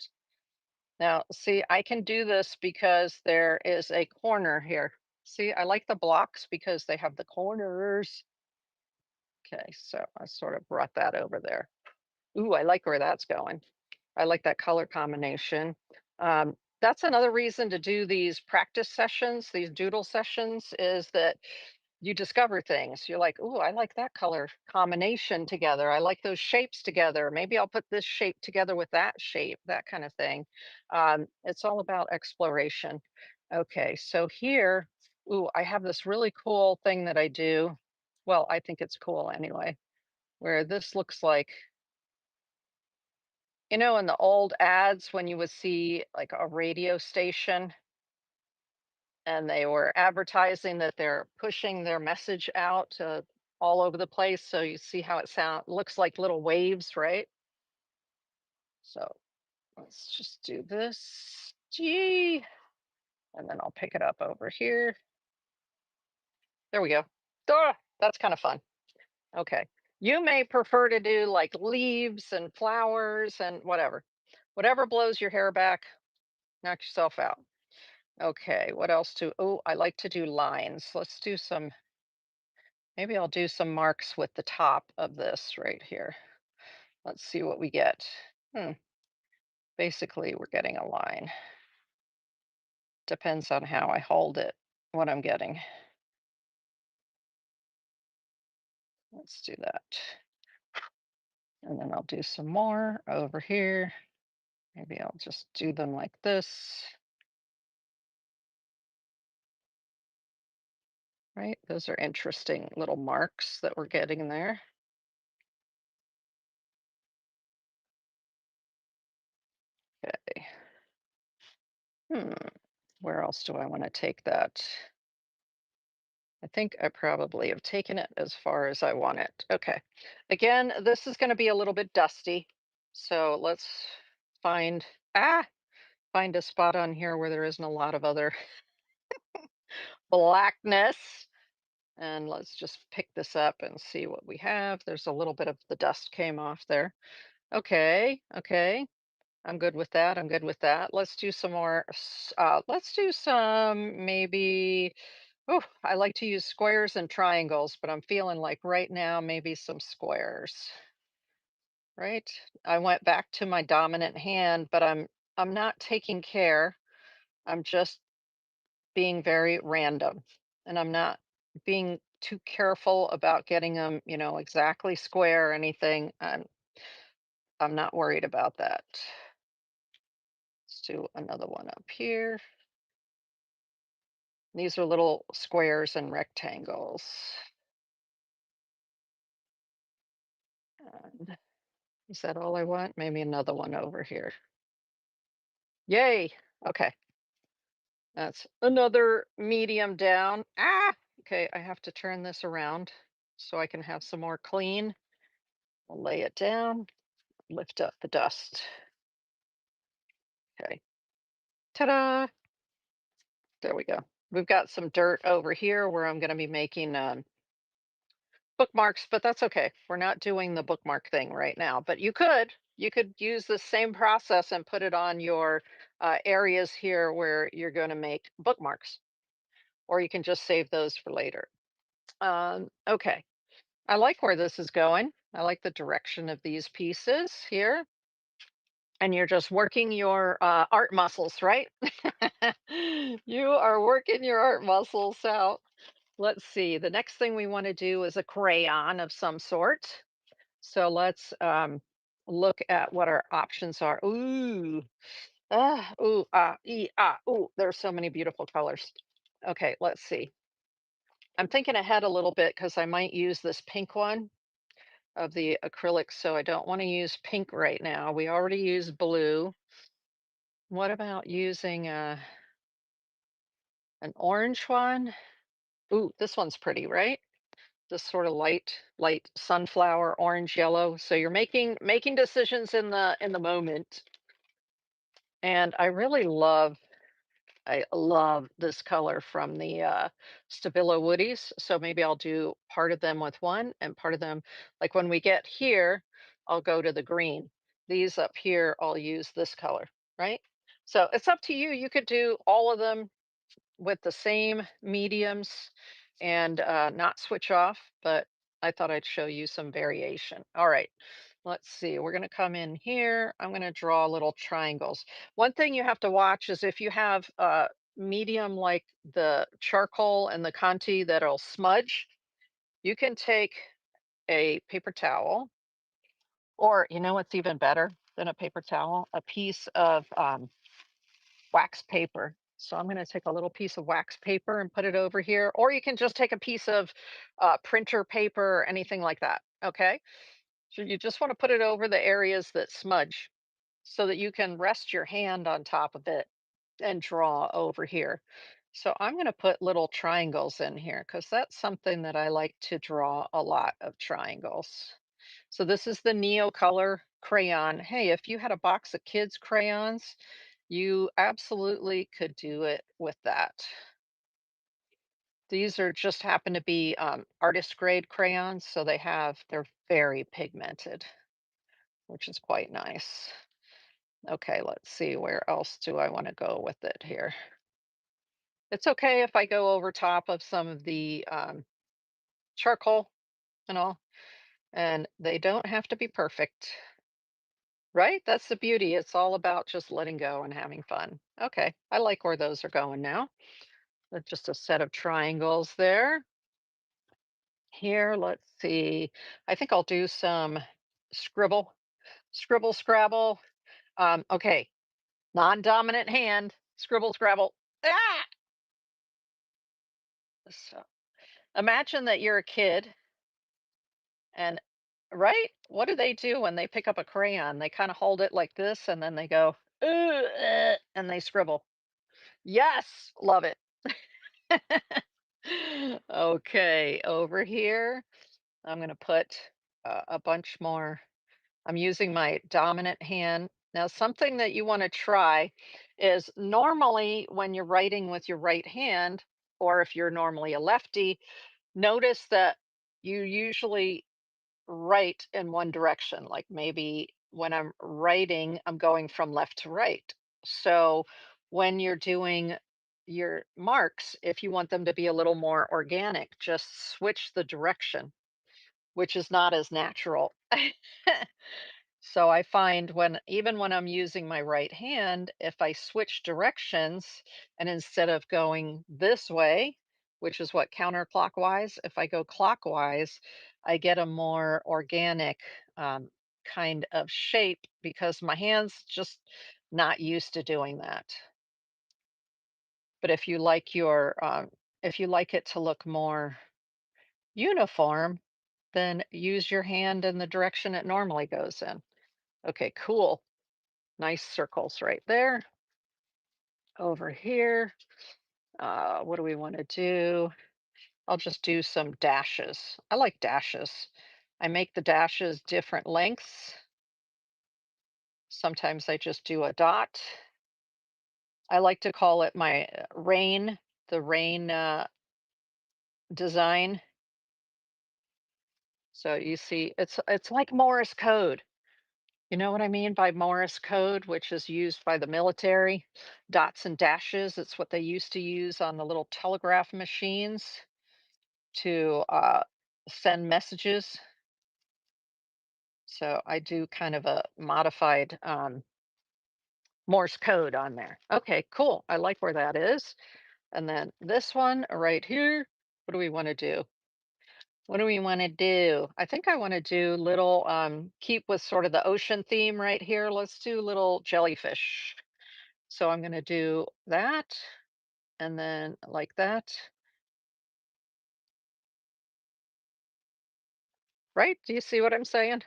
Now, see, I can do this because there is a corner here. See, I like the blocks because they have the corners. Okay, so I sort of brought that over there. Ooh, I like where that's going. I like that color combination. That's another reason to do these practice sessions, these doodle sessions, is that you discover things. You're like, "Ooh, I like that color combination together. I like those shapes together. Maybe I'll put this shape together with that shape," that kind of thing. It's all about exploration. Okay, so here, ooh, I have this really cool thing that I do. Well, I think it's cool anyway, where this looks like, in the old ads when you would see like a radio station and they were advertising that they're pushing their message out to all over the place. So you see how it looks like little waves, right? So let's just do this. Gee, and then I'll pick it up over here. There we go. That's kind of fun. Okay. You may prefer to do like leaves and flowers and whatever. Whatever blows your hair back, knock yourself out. Okay, what else oh, I like to do lines. Maybe I'll do some marks with the top of this right here. Let's see what we get. Hmm. Basically, we're getting a line. Depends on how I hold it, what I'm getting. Let's do that. And then I'll do some more over here. Maybe I'll just do them like this. Right? Those are interesting little marks that we're getting there. Okay. Hmm. Where else do I want to take that? I think I probably have taken it as far as I want it. Okay. Again, this is going to be a little bit dusty. So let's find ah find a spot on here where there isn't a lot of other blackness. And let's just pick this up and see what we have. There's a little bit of the dust came off there. Okay, okay. I'm good with that. I'm good with that. Let's do some more. Let's do some maybe. Oh, I like to use squares and triangles, but I'm feeling like right now maybe some squares, right? I went back to my dominant hand, but I'm not taking care. I'm just being very random, and I'm not being too careful about getting them, exactly square or anything. I'm not worried about that. Let's do another one up here. These are little squares and rectangles. And is that all I want? Maybe another one over here. Yay. Okay. That's another medium down. Ah, okay. I have to turn this around so I can have some more clean. I'll lay it down, lift up the dust. Okay. Ta-da. There we go. We've got some dirt over here where I'm going to be making bookmarks, but that's okay. We're not doing the bookmark thing right now, but you could use the same process and put it on your areas here where you're going to make bookmarks, or you can just save those for later. Okay, I like where this is going. I like the direction of these pieces here. and you're just working your art muscles, right? You are working your art muscles out. Let's see. The next thing we want to do is a crayon of some sort. So let's look at what our options are. Ooh, ooh, ooh. There's so many beautiful colors. Okay, let's see. I'm thinking ahead a little bit because I might use this pink one of the acrylic, so I don't want to use pink right now. We already used blue. What about using an orange one? Ooh, this one's pretty, right? This sort of light sunflower, orange, yellow. So you're making decisions in the moment. And I love this color from the Stabilo Woodies. So maybe I'll do part of them with one and part of them, like when we get here, I'll go to the green. These up here, I'll use this color, right? So it's up to you. You could do all of them with the same mediums and not switch off, but I thought I'd show you some variation. All right, let's see. We're going to come in here. I'm going to draw little triangles. One thing you have to watch is if you have medium like the charcoal and the Conti that'll smudge, you can take a paper towel, or you know what's even better than a paper towel? A piece of wax paper. So I'm going to take a little piece of wax paper and put it over here, or you can just take a piece of printer paper or anything like that. Okay. So you just want to put it over the areas that smudge so that you can rest your hand on top of it and draw over here. So I'm going to put little triangles in here because that's something that I like to draw a lot of triangles. So this is the Neo Color crayon. Hey, if you had a box of kids' crayons, you absolutely could do it with that. These are just happen to be artist grade crayons, so they're very pigmented, which is quite nice. Okay, let's see, where else do I want to go with it here? It's okay if I go over top of some of the charcoal and all, and they don't have to be perfect, right? That's the beauty. It's all about just letting go and having fun. Okay, I like where those are going now. Just a set of triangles there. Here, let's see. I think I'll do some scribble, scribble, scrabble. Okay, non-dominant hand, scribble, scrabble. Ah! So imagine that you're a kid and right? What do they do when they pick up a crayon? They kind of hold it like this and then they go, and they scribble. Yes, love it. Okay, over here, I'm going to put a bunch more. I'm using my dominant hand. Now, something that you want to try is normally when you're writing with your right hand, or if you're normally a lefty, notice that you usually write in one direction. Like maybe when I'm writing, I'm going from left to right. So when you're doing your marks, if you want them to be a little more organic, just switch the direction, which is not as natural. So I find even when I'm using my right hand, if I switch directions and instead of going this way, which is what counterclockwise, if I go clockwise, I get a more organic kind of shape because my hands just not used to doing that. But if you like it to look more uniform, then use your hand in the direction it normally goes in. Okay, cool. Nice circles right there. Over here, what do we want to do? I'll just do some dashes. I like dashes. I make the dashes different lengths. Sometimes I just do a dot. I like to call it my rain, the rain design. So you see, it's like Morse code. You know what I mean by Morse code, which is used by the military? Dots and dashes. It's what they used to use on the little telegraph machines to send messages. So I do kind of a modified. Morse code on there. Okay, cool. I like where that is. And then this one right here. What do we want to do? What do we want to do? I think I want to do little, keep with sort of the ocean theme right here. Let's do little jellyfish. So I'm going to do that and then like that, right? Do you see what I'm saying?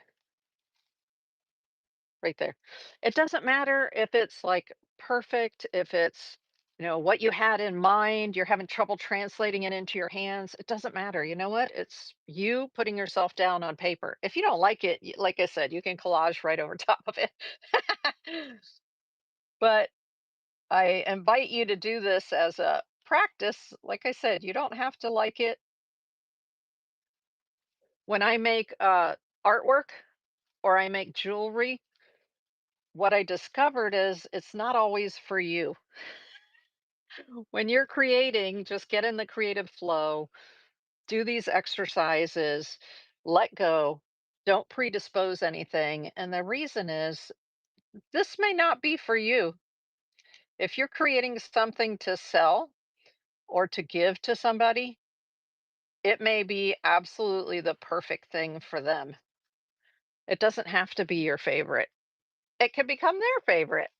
Right there. It doesn't matter if it's like perfect, if it's, what you had in mind, you're having trouble translating it into your hands. It doesn't matter. You know what? It's you putting yourself down on paper. If you don't like it, like I said, you can collage right over top of it. But I invite you to do this as a practice. Like I said, you don't have to like it. When I make artwork or I make jewelry, what I discovered is it's not always for you. When you're creating, just get in the creative flow, do these exercises, let go, don't predispose anything. And the reason is this may not be for you. If you're creating something to sell or to give to somebody, it may be absolutely the perfect thing for them. It doesn't have to be your favorite. It can become their favorite.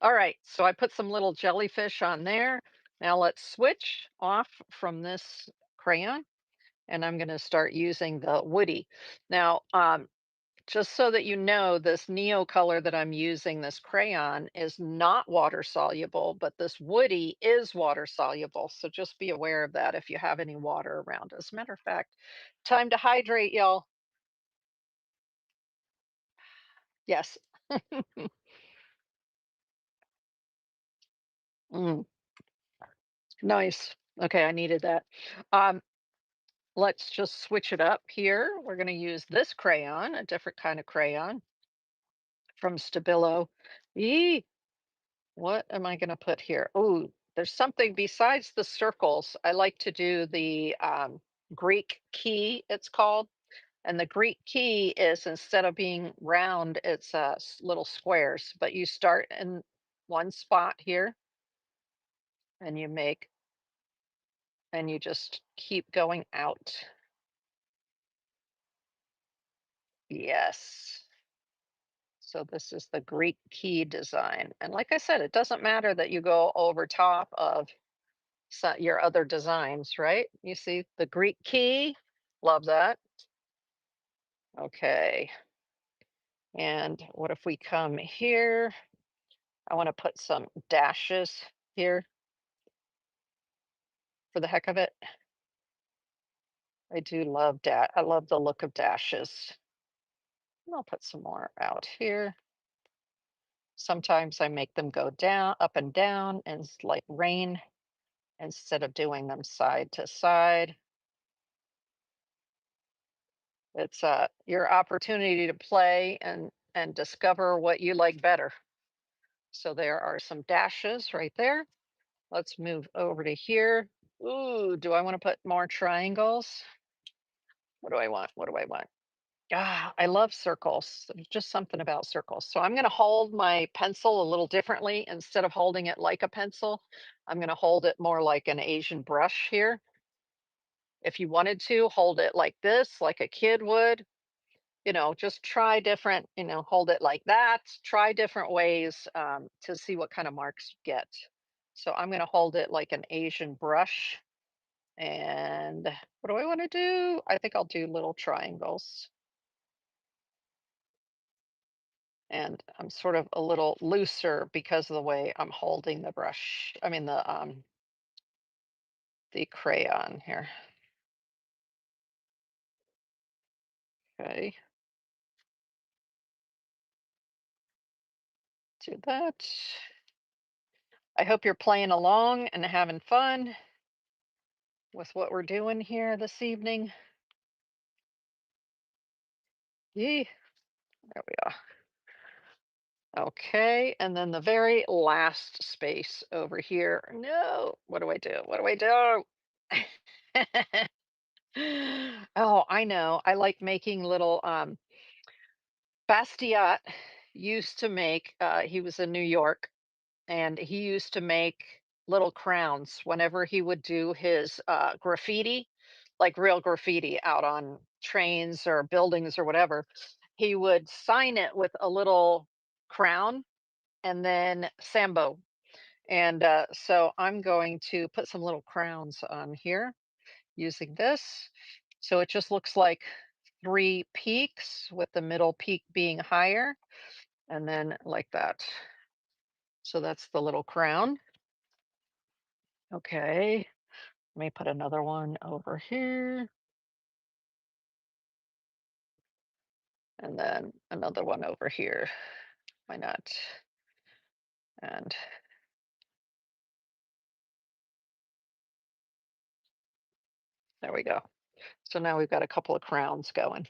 All right, so I put some little jellyfish on there. Now let's switch off from this crayon and I'm going to start using the woody. Now, just so that you know, this neo color that I'm using, this crayon, is not water soluble, but this woody is water soluble. So just be aware of that if you have any water around. As a matter of fact, time to hydrate, y'all. Yes. Mm, nice. Okay, I needed that. Um, let's just switch it up here. We're going to use this crayon, a different kind of crayon from Stabilo. Yee, what am I going to put here? Oh, there's something besides the circles. I like to do the Greek key, it's called. And the Greek key is instead of being round, it's little squares. But you start in one spot here and you make, and you just keep going out. Yes. So this is the Greek key design. And like I said, it doesn't matter that you go over top of your other designs, right? You see the Greek key. Love that. Okay. And what if we come here? I want to put some dashes here for the heck of it. I do love that. I love the look of dashes. And I'll put some more out here. Sometimes I make them go down, up and down, and like rain instead of doing them side to side. It's your opportunity to play and discover what you like better. So there are some dashes right there. Let's move over to here. Ooh, do I want to put more triangles? What do I want? What do I want? Ah, I love circles. There's just something about circles. So I'm going to hold my pencil a little differently. Instead of holding it like a pencil, I'm going to hold it more like an Asian brush here. If you wanted to, hold it like this, like a kid would. Just try different, hold it like that. Try different ways to see what kind of marks you get. So I'm going to hold it like an Asian brush. And what do I want to do? I think I'll do little triangles. And I'm sort of a little looser because of the way I'm holding the brush. I mean the crayon here. Okay, do that. I hope you're playing along and having fun with what we're doing here this evening. Yee, there we are. Okay, and then the very last space over here. No, what do I do? What do I do? Oh, I know. I like making little Bastiat. used to make, he was in New York, and he used to make little crowns whenever he would do his graffiti, like real graffiti out on trains or buildings or whatever. He would sign it with a little crown and then Sambo. And so I'm going to put some little crowns on here using this. So it just looks like three peaks with the middle peak being higher and then like that. So that's the little crown. Okay, let me put another one over here and then another one over here. Why not? And there we go. So now we've got a couple of crowns going.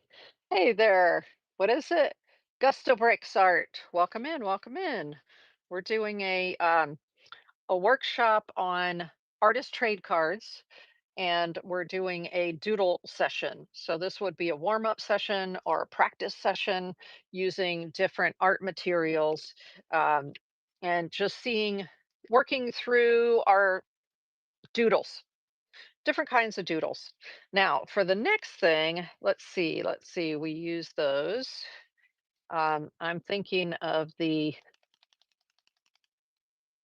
Hey there. What is it? Gusto Bricks Art. Welcome in, welcome in. We're doing a workshop on artist trade cards, and we're doing a doodle session. So this would be a warm-up session or a practice session using different art materials, um, and just working through our doodles, different kinds of doodles. Now, for the next thing, let's see, we use those. I'm thinking of the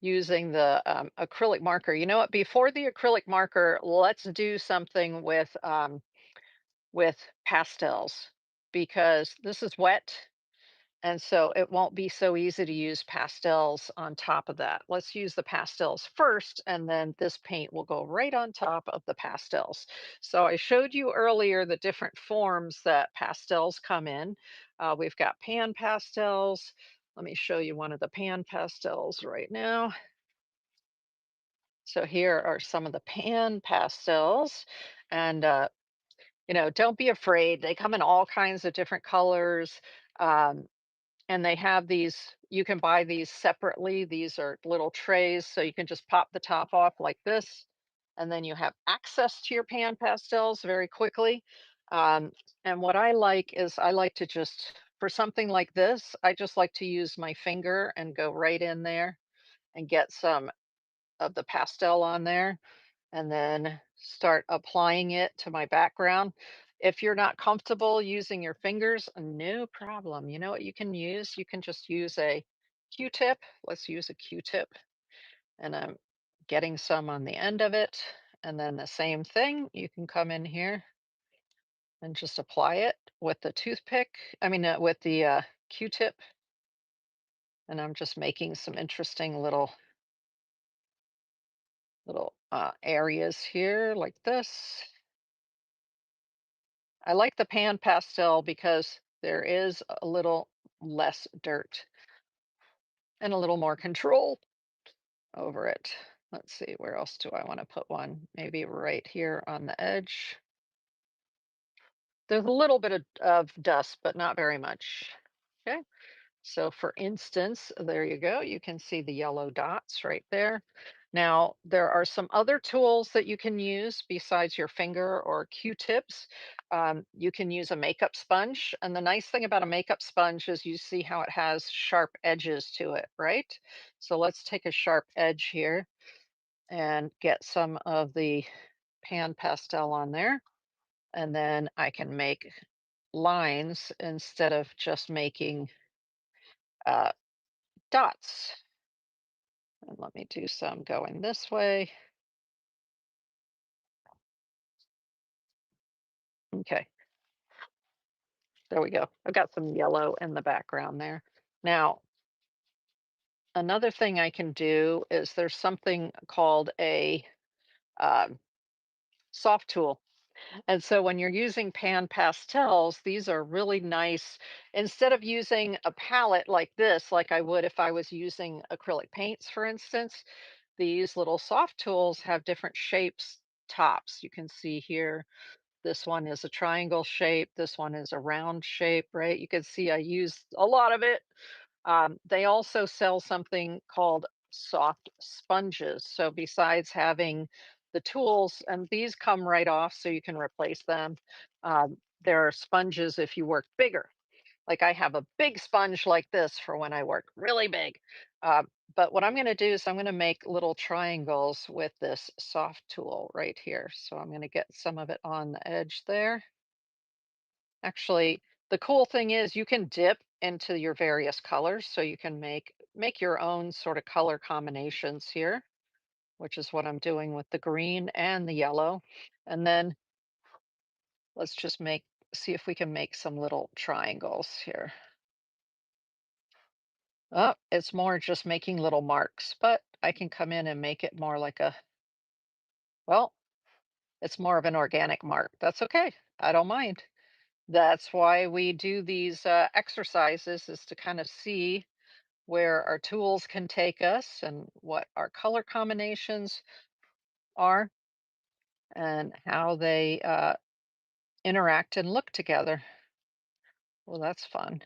using the acrylic marker. You know what? Before the acrylic marker, let's do something with pastels because this is wet, and so it won't be so easy to use pastels on top of that. Let's use the pastels first, and then this paint will go right on top of the pastels. So I showed you earlier the different forms that pastels come in. We've got pan pastels. Let me show you one of the pan pastels right now. So here are some of the pan pastels, and don't be afraid. They come in all kinds of different colors. Um, and they have these, you can buy these separately. These are little trays, so you can just pop the top off like this. And then you have access to your pan pastels very quickly. Um, and what I like is I like to just, for something like this, I just like to use my finger and go right in there and get some of the pastel on there and then start applying it to my background. If you're not comfortable using your fingers, no problem. You know what you can use? You can just use a Q-tip. Let's use a Q-tip. And I'm getting some on the end of it. And then the same thing, you can come in here and just apply it with the toothpick. I mean, with the Q-tip. And I'm just making some interesting little areas here like this. I like the pan pastel because there is a little less dirt and a little more control over it. Let's see, where else do I want to put one? Maybe right here on the edge. There's a little bit of dust, but not very much. Okay. So for instance, there you go. You can see the yellow dots right there. Now, there are some other tools that you can use besides your finger or Q-tips. You can use a makeup sponge. And the nice thing about a makeup sponge is you see how it has sharp edges to it, right? So let's take a sharp edge here and get some of the pan pastel on there. And then I can make lines instead of just making uh, dots. And let me do some going this way. Okay, there we go. I've got some yellow in the background there. Now, another thing I can do is there's something called a um, soft tool. And so when you're using pan pastels, these are really nice. Instead of using a palette like this, like I would if I was using acrylic paints, for instance, these little soft tools have different shapes, tops. You can see here. This one is a triangle shape. This one is a round shape, right? You can see I used a lot of it. They also sell something called soft sponges. So besides having the tools, and these come right off so you can replace them, there are sponges if you work bigger. Like I have a big sponge like this for when I work really big. Uh, but what I'm going to do is I'm going to make little triangles with this soft tool right here. So I'm going to get some of it on the edge there. Actually, the cool thing is you can dip into your various colors, so you can make your own sort of color combinations here, which is what I'm doing with the green and the yellow. And then let's just see if we can make some little triangles here. Oh, it's more just making little marks, but I can come in and make it more like well, it's more of an organic mark. That's okay. I don't mind. That's why we do these exercises, is to kind of see where our tools can take us and what our color combinations are and how they interact and look together. Well, that's fun.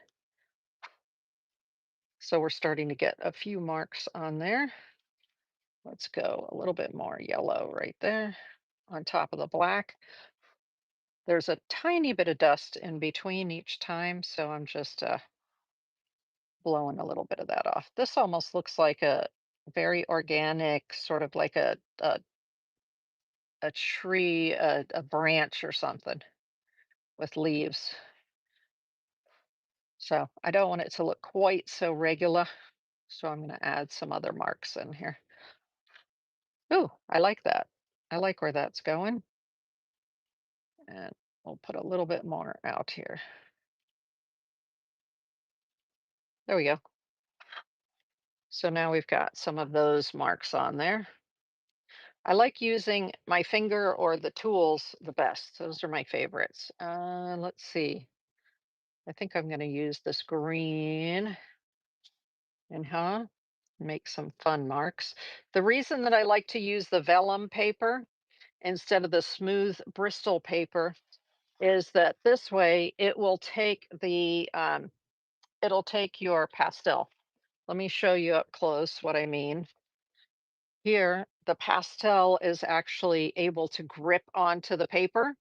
So we're starting to get a few marks on there. Let's go a little bit more yellow right there on top of the black. There's a tiny bit of dust in between each time, so I'm just blowing a little bit of that off. This almost looks like a very organic, sort of like a tree, a branch or something with leaves. So I don't want it to look quite so regular. So I'm going to add some other marks in here. Ooh, I like that. I like where that's going. And we'll put a little bit more out here. There we go. So now we've got some of those marks on there. I like using my finger or the tools the best. Those are my favorites. Let's see. I think I'm going to use this green and make some fun marks. The reason that I like to use the vellum paper instead of the smooth Bristol paper is that this way it'll take your pastel. Let me show you up close what I mean. Here, the pastel is actually able to grip onto the paper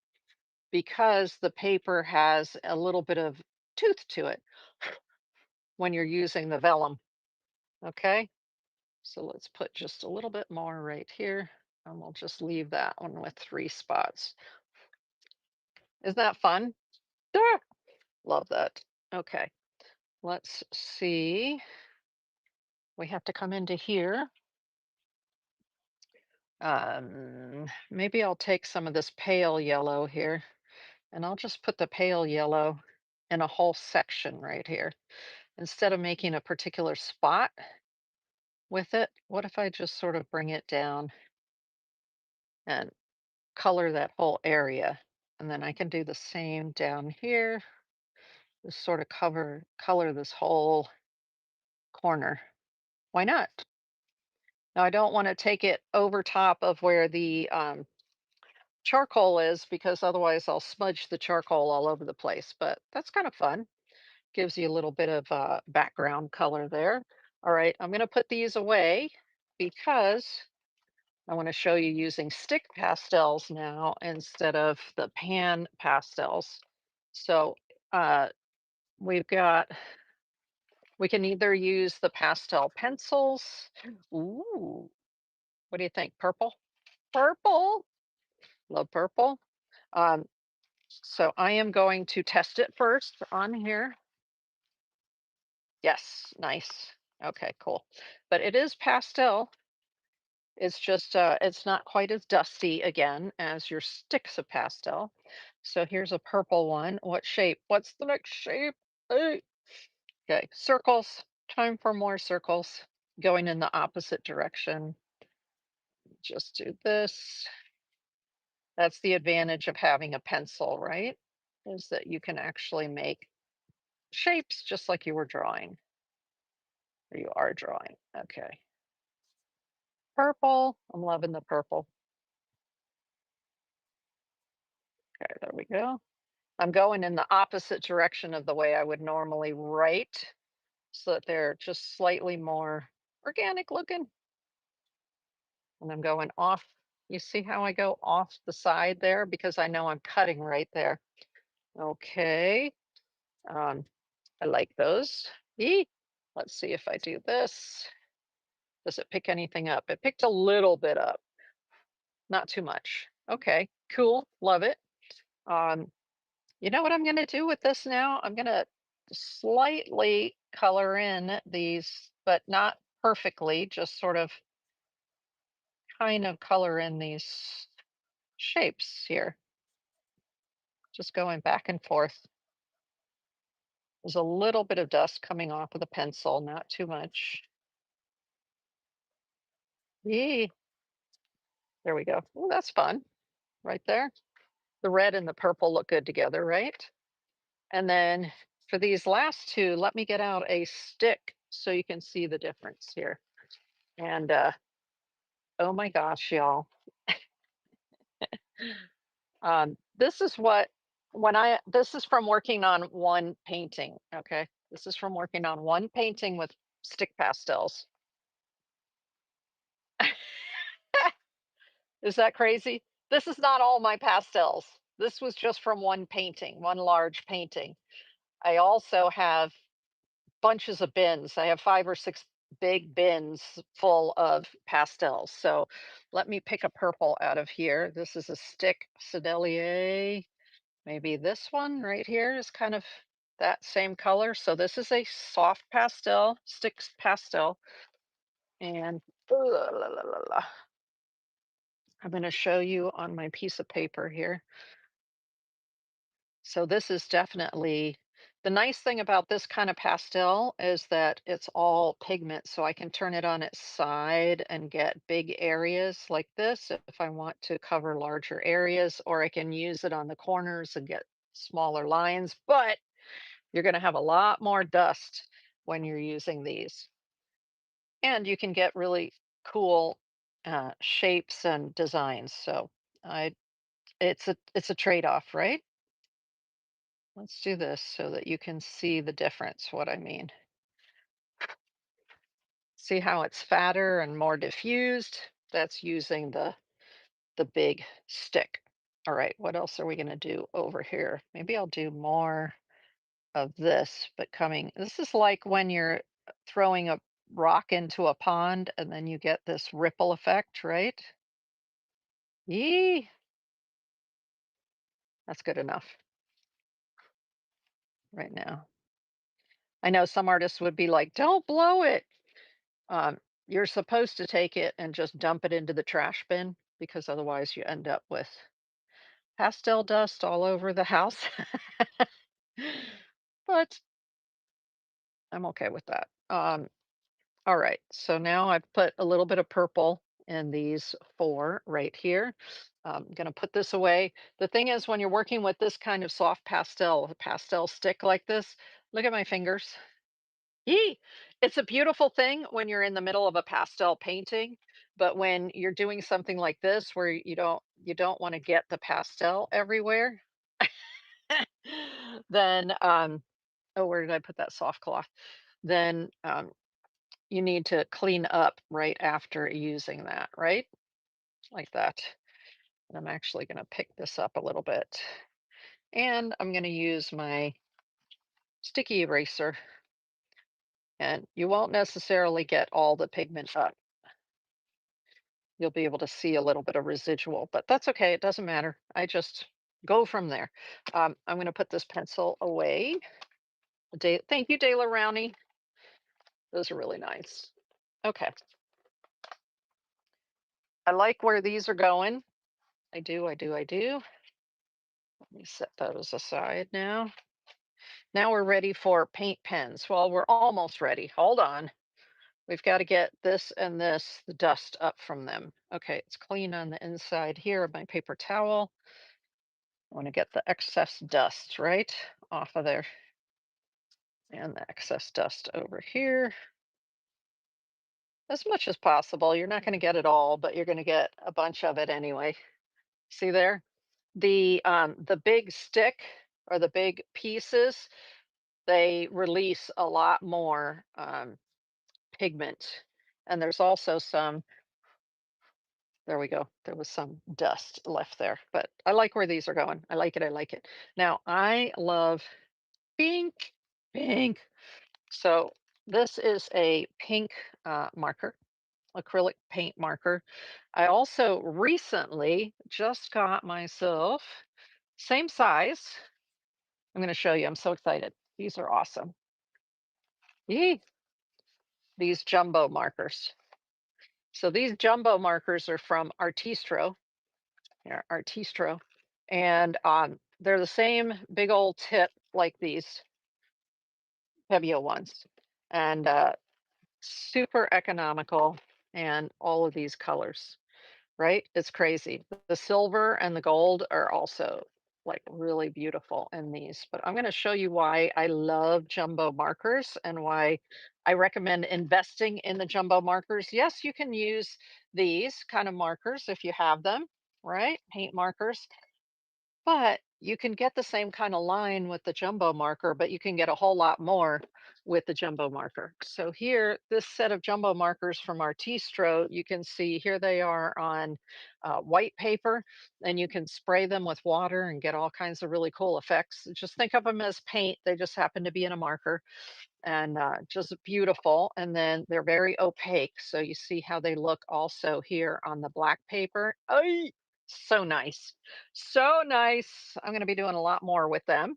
because the paper has a little bit of tooth to it when you're using the vellum. Okay, so let's put just a little bit more right here, and we'll just leave that one with 3 spots. Isn't that fun? Ah, love that. Okay, let's see. We have to come into here. Maybe I'll take some of this pale yellow here, and I'll just put the pale yellow in a whole section right here. Instead of making a particular spot with it, what if I just sort of bring it down and color that whole area? And then I can do the same down here, just sort of color this whole corner. Why not? Now I don't want to take it over top of where the charcoal is, because otherwise I'll smudge the charcoal all over the place, but that's kind of fun. Gives you a little bit of background color there. All right, I'm going to put these away because I want to show you using stick pastels now instead of the pan pastels. So uh, we've got, we can either use the pastel pencils. Ooh, what do you think? Purple? Purple. Love purple. Um, so I am going to test it first on here. Yes, nice. Okay, cool. But it is pastel. It's just it's not quite as dusty again as your sticks of pastel. So here's a purple one. What shape? What's the next shape? Hey. Okay, circles. Time for more circles. Going in the opposite direction. Just do this. That's the advantage of having a pencil, right? Is that you can actually make shapes just like you were drawing, or you are drawing. Okay. Purple. I'm loving the purple. Okay, there we go. I'm going in the opposite direction of the way I would normally write so that they're just slightly more organic looking. And I'm going off. You see how I go off the side there? Because I know I'm cutting right there. Okay. Um, I like those. Eee. Let's see if I do this. Does it pick anything up? It picked a little bit up, not too much. Okay, cool. Love it. Um, you know what I'm going to do with this now? I'm going to slightly color in these, but not perfectly, just sort of kind of color in these shapes here, just going back and forth. There's a little bit of dust coming off of the pencil, not too much. Yee. There we go. Oh, that's fun right there. The red and the purple look good together, right? And then for these last two, let me get out a stick so you can see the difference here. And oh my gosh, y'all. This is what this is from working on one painting. Okay. This is from working on one painting with stick pastels. Is that crazy? This is not all my pastels. This was just from one painting, one large painting. I also have bunches of bins. I have 5 or 6 big bins full of pastels. So let me pick a purple out of here. This is a stick Sedelier. Maybe this one right here is kind of that same color. So this is a soft pastel, sticks pastel. And I'm going to show you on my piece of paper here. So this is definitely the nice thing about this kind of pastel is that it's all pigment, so I can turn it on its side and get big areas like this if I want to cover larger areas, or I can use it on the corners and get smaller lines, but you're going to have a lot more dust when you're using these. And you can get really cool shapes and designs. So I it's a trade-off, right? Let's do this so that you can see the difference, what I mean. See how it's fatter and more diffused? That's using the big stick. All right, what else are we going to do over here? Maybe I'll do more of this, but coming. This is like when you're throwing a rock into a pond and then you get this ripple effect, right? Yee, that's good enough right now. I know some artists would be like, don't blow it. Um, you're supposed to take it and just dump it into the trash bin because otherwise you end up with pastel dust all over the house. But I'm okay with that. All right, so now I've put a little bit of purple in these four right here. I'm gonna put this away. The thing is, when you're working with this kind of soft pastel, a pastel stick like this, look at my fingers. Yee! It's a beautiful thing when you're in the middle of a pastel painting, but when you're doing something like this where you don't want to get the pastel everywhere, then oh, where did I put that soft cloth? Then you need to clean up right after using that, right? Like that. And I'm actually going to pick this up a little bit. And I'm going to use my sticky eraser, and you won't necessarily get all the pigment up. You'll be able to see a little bit of residual, but that's okay. It doesn't matter. I just go from there. I'm going to put this pencil away. Thank you, Dayla Rowney. Those are really nice. Okay. I like where these are going. I do, I do, I do. Let me set those aside now. Now we're ready for paint pens. Well, we're almost ready. Hold on. We've got to get this and this, the dust up from them. Okay, it's clean on the inside here of my paper towel. I want to get the excess dust right off of there, and the excess dust over here as much as possible. You're not going to get it all, but you're going to get a bunch of it anyway. See there? The big stick or the big pieces, they release a lot more pigment. And there's also some, there we go. There was some dust left there, but I like where these are going. I like it. I like it. Now I love pink. Pink. So this is a pink marker, acrylic paint marker. I also recently just got myself same size. I'm going to show you. I'm so excited. These are awesome. Yee, these jumbo markers. So these jumbo markers are from Artistro. Yeah, Artistro. And they're the same big old tip like these Pebeo ones. And super economical and all of these colors, right? It's crazy. The silver and the gold are also like really beautiful in these, but I'm going to show you why I love jumbo markers and why I recommend investing in the jumbo markers. Yes, you can use these kind of markers if you have them, right? Paint markers, but you can get the same kind of line with the jumbo marker, but you can get a whole lot more with the jumbo marker. So here, this set of jumbo markers from Artistro, you can see here they are on white paper, and you can spray them with water and get all kinds of really cool effects. Just think of them as paint. They just happen to be in a marker and just beautiful. And then they're very opaque. So you see how they look also here on the black paper. Oh, so nice. So nice. I'm going to be doing a lot more with them,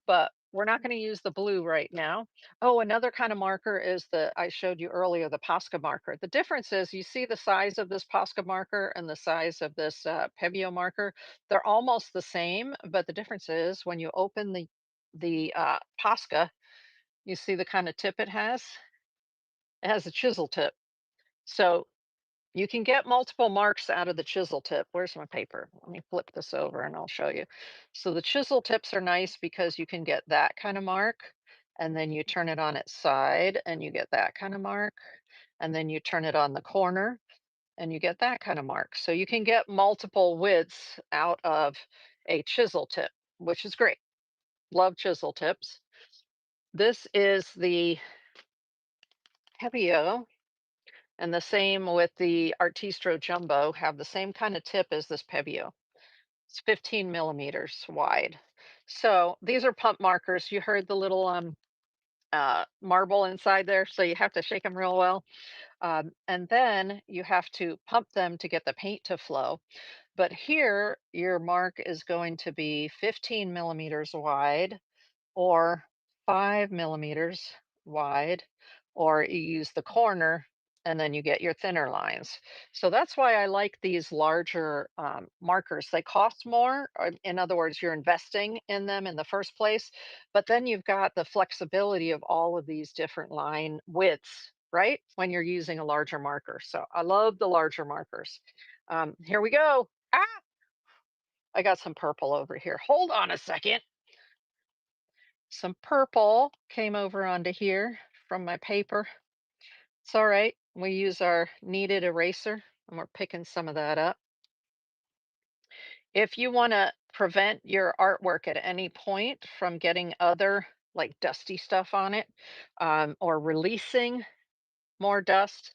but we're not going to use the blue right now. Oh, another kind of marker is the I showed you earlier, the Posca marker. The difference is you see the size of this Posca marker and the size of this Pebeo marker. They're almost the same, but the difference is when you open the Posca, you see the kind of tip it has? It has a chisel tip. So you can get multiple marks out of the chisel tip. Where's my paper? Let me flip this over and I'll show you. So the chisel tips are nice because you can get that kind of mark, and then you turn it on its side and you get that kind of mark, and then you turn it on the corner and you get that kind of mark. So you can get multiple widths out of a chisel tip, which is great. Love chisel tips. This is the Hevio. And the same with the Artistro Jumbo, have the same kind of tip as this Pebeo. It's 15 millimeters wide. So these are pump markers. You heard the little marble inside there, so you have to shake them real well. And then you have to pump them to get the paint to flow. But here, your mark is going to be 15 millimeters wide or 5 millimeters wide, or you use the corner and then you get your thinner lines. So that's why I like these larger markers. They cost more. Or in other words, you're investing in them in the first place, but then you've got the flexibility of all of these different line widths, right? When you're using a larger marker. So I love the larger markers. Here we go. Ah, I got some purple over here. Hold on a second. Some purple came over onto here from my paper. It's all right. We use our kneaded eraser and we're picking some of that up. If you want to prevent your artwork at any point from getting other like dusty stuff on it, or releasing more dust,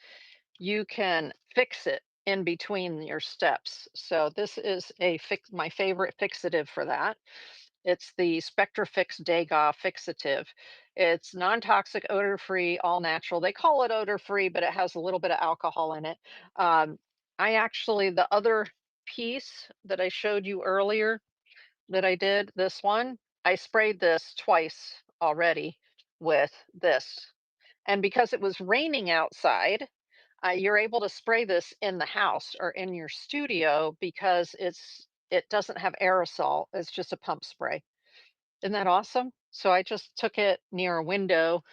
you can fix it in between your steps. So this is my favorite fixative for that. It's the Spectrafix Degas fixative. It's non-toxic, odor-free, all natural. They call it odor-free, but it has a little bit of alcohol in it. Um, I actually, the other piece that I showed you earlier that I did, this one, I sprayed this twice already with this. And because it was raining outside, you're able to spray this in the house or in your studio because it doesn't have aerosol. It's just a pump spray. Isn't that awesome? So I just took it near a window,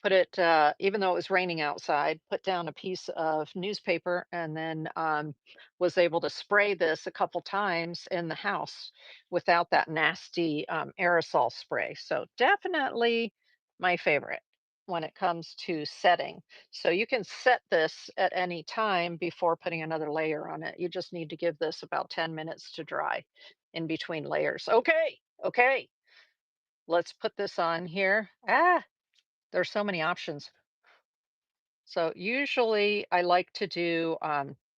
put it, even though it was raining outside, put down a piece of newspaper, and then was able to spray this a couple times in the house without that nasty aerosol spray. So definitely my favorite when it comes to setting. So you can set this at any time before putting another layer on it. You just need to give this about 10 minutes to dry in between layers. Okay, okay. Let's put this on here. Ah, there's so many options. So usually I like to do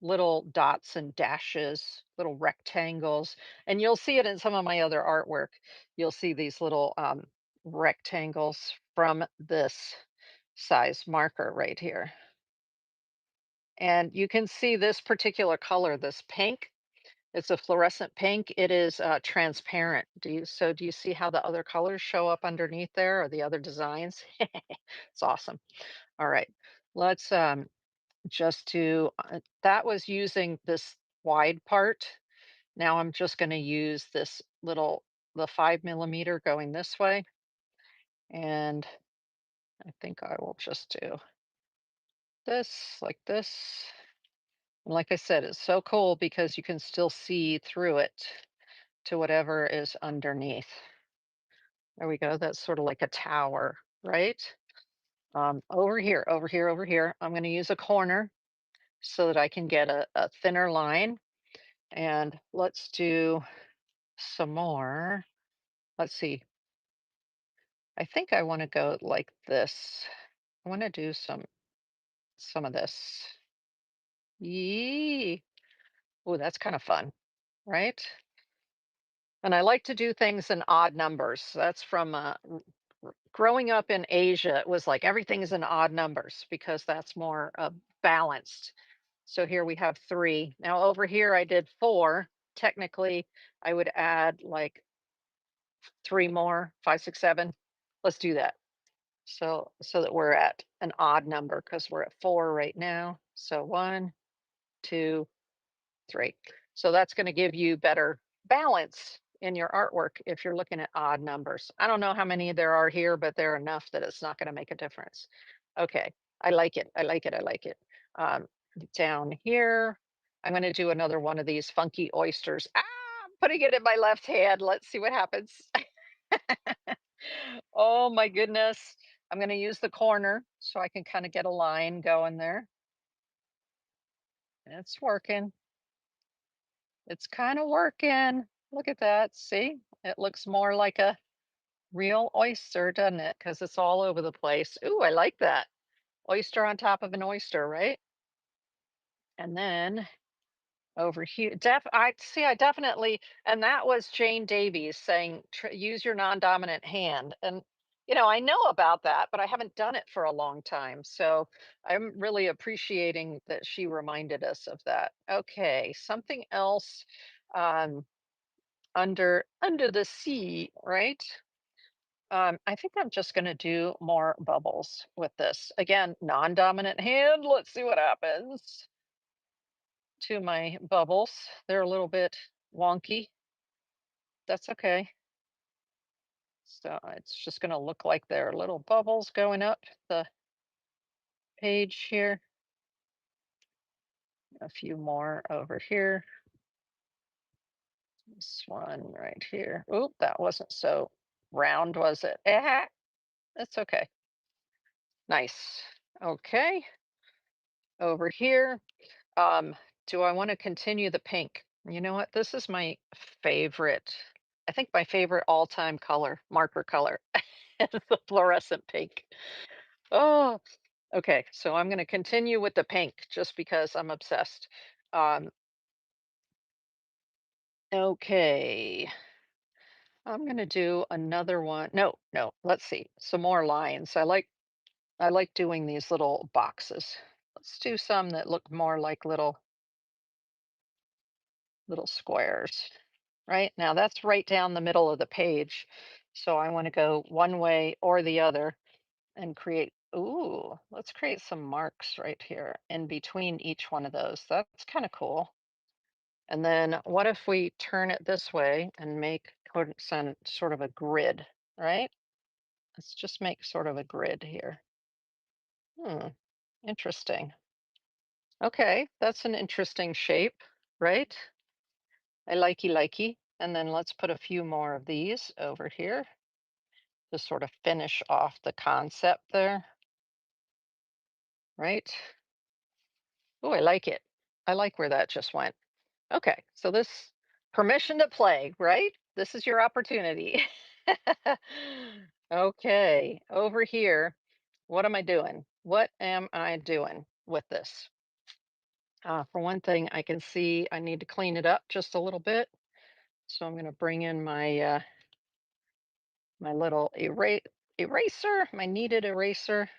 little dots and dashes, little rectangles, and you'll see it in some of my other artwork. You'll see these little rectangles from this size marker right here. And you can see this particular color, this pink. It's a fluorescent pink. It is transparent. Do you see how the other colors show up underneath there or the other designs? It's awesome. All right. Let's just do that was using this wide part. Now I'm just going to use this little the 5 millimeter going this way. And I think I will just do this like this. And like I said, it's so cool because you can still see through it to whatever is underneath. There we go. That's sort of like a tower, right? Over here, over here, over here. I'm going to use a corner so that I can get a thinner line. And let's do some more. Let's see. I think I want to go like this. I want to do some of this. Yee. Oh, that's kind of fun, right? And I like to do things in odd numbers. That's from growing up in Asia. It was like everything's in odd numbers because that's more balanced. So here we have three. Now over here I did four. Technically, I would add like three more, five, six, seven. Let's do that. So that we're at an odd number because we're at four right now. So one, two, three. So that's going to give you better balance in your artwork if you're looking at odd numbers. I don't know how many there are here, but there are enough that it's not going to make a difference. Okay, I like it. I like it. I like it. Um, Down here, I'm going to do another one of these funky oysters. Ah, I'm putting it in my left hand. Let's see what happens. Oh my goodness. I'm going to use the corner so I can kind of get a line going there. It's working. It's kind of working. Look at that. See? It looks more like a real oyster, doesn't it? Because it's all over the place. Ooh, I like that. Oyster on top of an oyster, right? And then over here, I definitely, and that was Jane Davies saying, use your non-dominant hand. And, I know about that, but I haven't done it for a long time. So I'm really appreciating that she reminded us of that. Okay, something else. Um, under the sea, right? I think I'm just going to do more bubbles with this. Again, non-dominant hand. Let's see what happens to my bubbles. They're a little bit wonky. That's okay. So it's just going to look like there are little bubbles going up the page here. A few more over here. This one right here. Oop, that wasn't so round, was it? That's okay. Nice. Okay. Over here. Um, do I want to continue the pink? You know what? This is my favorite. I think my favorite all-time color, marker color, is the fluorescent pink. Oh, okay. So I'm going to continue with the pink just because I'm obsessed. Um, okay. I'm going to do another one. No, no. Let's see. Some more lines. I like doing these little boxes. Let's do some that look more like little squares. Right now, that's right down the middle of the page. So I want to go one way or the other and create, ooh, let's create some marks right here in between each one of those. That's kind of cool. And then what if we turn it this way and make some sort of a grid, right? Let's just make sort of a grid here. Hmm, interesting. Okay, that's an interesting shape, right? I likey. And then let's put a few more of these over here to sort of finish off the concept there, right? Oh, I like it. I like where that just went. Okay, so this permission to play, right? This is your opportunity. Okay, over here, what am I doing? What am I doing with this? For one thing, I can see I need to clean it up just a little bit. So I'm going to bring in my my little eraser, my kneaded eraser.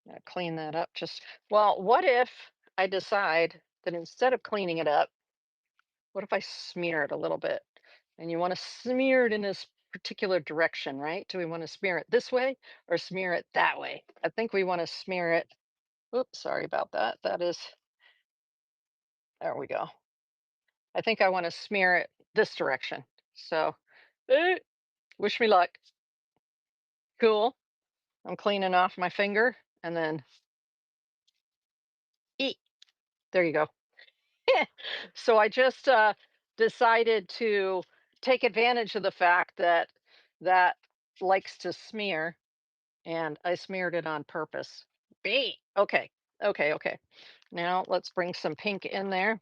Gotta clean that up. Just well, what if I decide that instead of cleaning it up, what if I smear it a little bit? And you want to smear it in this particular direction, right? Do we want to smear it this way or smear it that way? I think we want to smear it. Oops, sorry about that. There we go. I think I want to smear it this direction. So, eh, wish me luck. Cool. I'm cleaning off my finger and then eat. There you go. So I just decided to take advantage of the fact that that likes to smear, and I smeared it on purpose. B. Okay. Okay. Okay. Now let's bring some pink in there.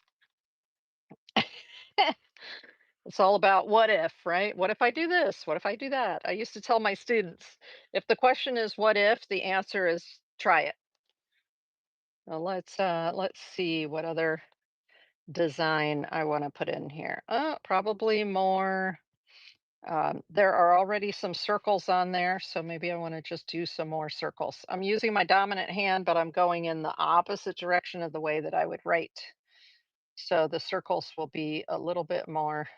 It's all about what if, right? What if I do this? What if I do that? I used to tell my students, if the question is what if, the answer is try it. Well, let's see what other design I want to put in here. Probably more. There are already some circles on there, so maybe I want to just do some more circles. I'm using my dominant hand, but I'm going in the opposite direction of the way that I would write. So the circles will be a little bit more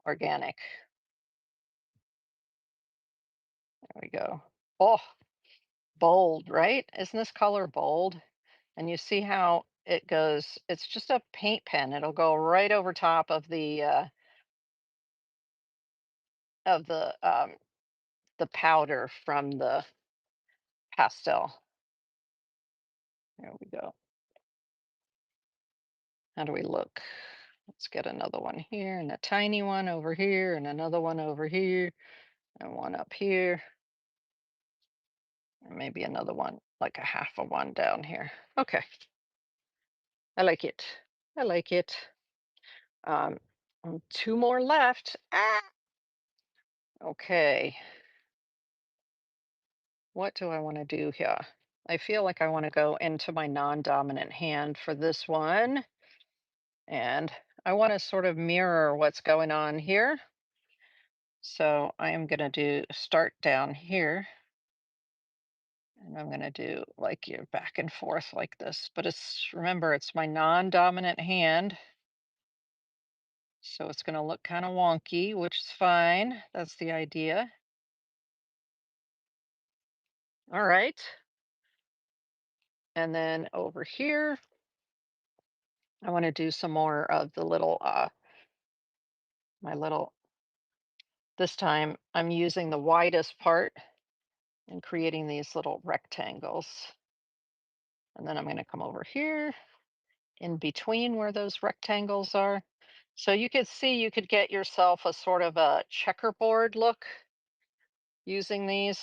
organic. There we go. Oh, bold, right? Isn't this color bold? And you see how it goes. It's just a paint pen. It'll go right over top of the powder from the pastel. There we go. How do we look? Let's get another one here and a tiny one over here and another one over here and one up here and maybe another one, like a half a one down here. Okay, I like it. I like it. Um, two more left. Ah, okay. What do I want to do here? I feel like I want to go into my non-dominant hand for this one. And I want to sort of mirror what's going on here. So I am going to do start down here. And I'm going to do like you back and forth like this. But remember, it's my non-dominant hand. So it's going to look kind of wonky, which is fine. That's the idea. All right. And then over here, I want to do some more of the little, my little, this time I'm using the widest part and creating these little rectangles. And then I'm going to come over here in between where those rectangles are. So you could see you could get yourself a sort of a checkerboard look using these.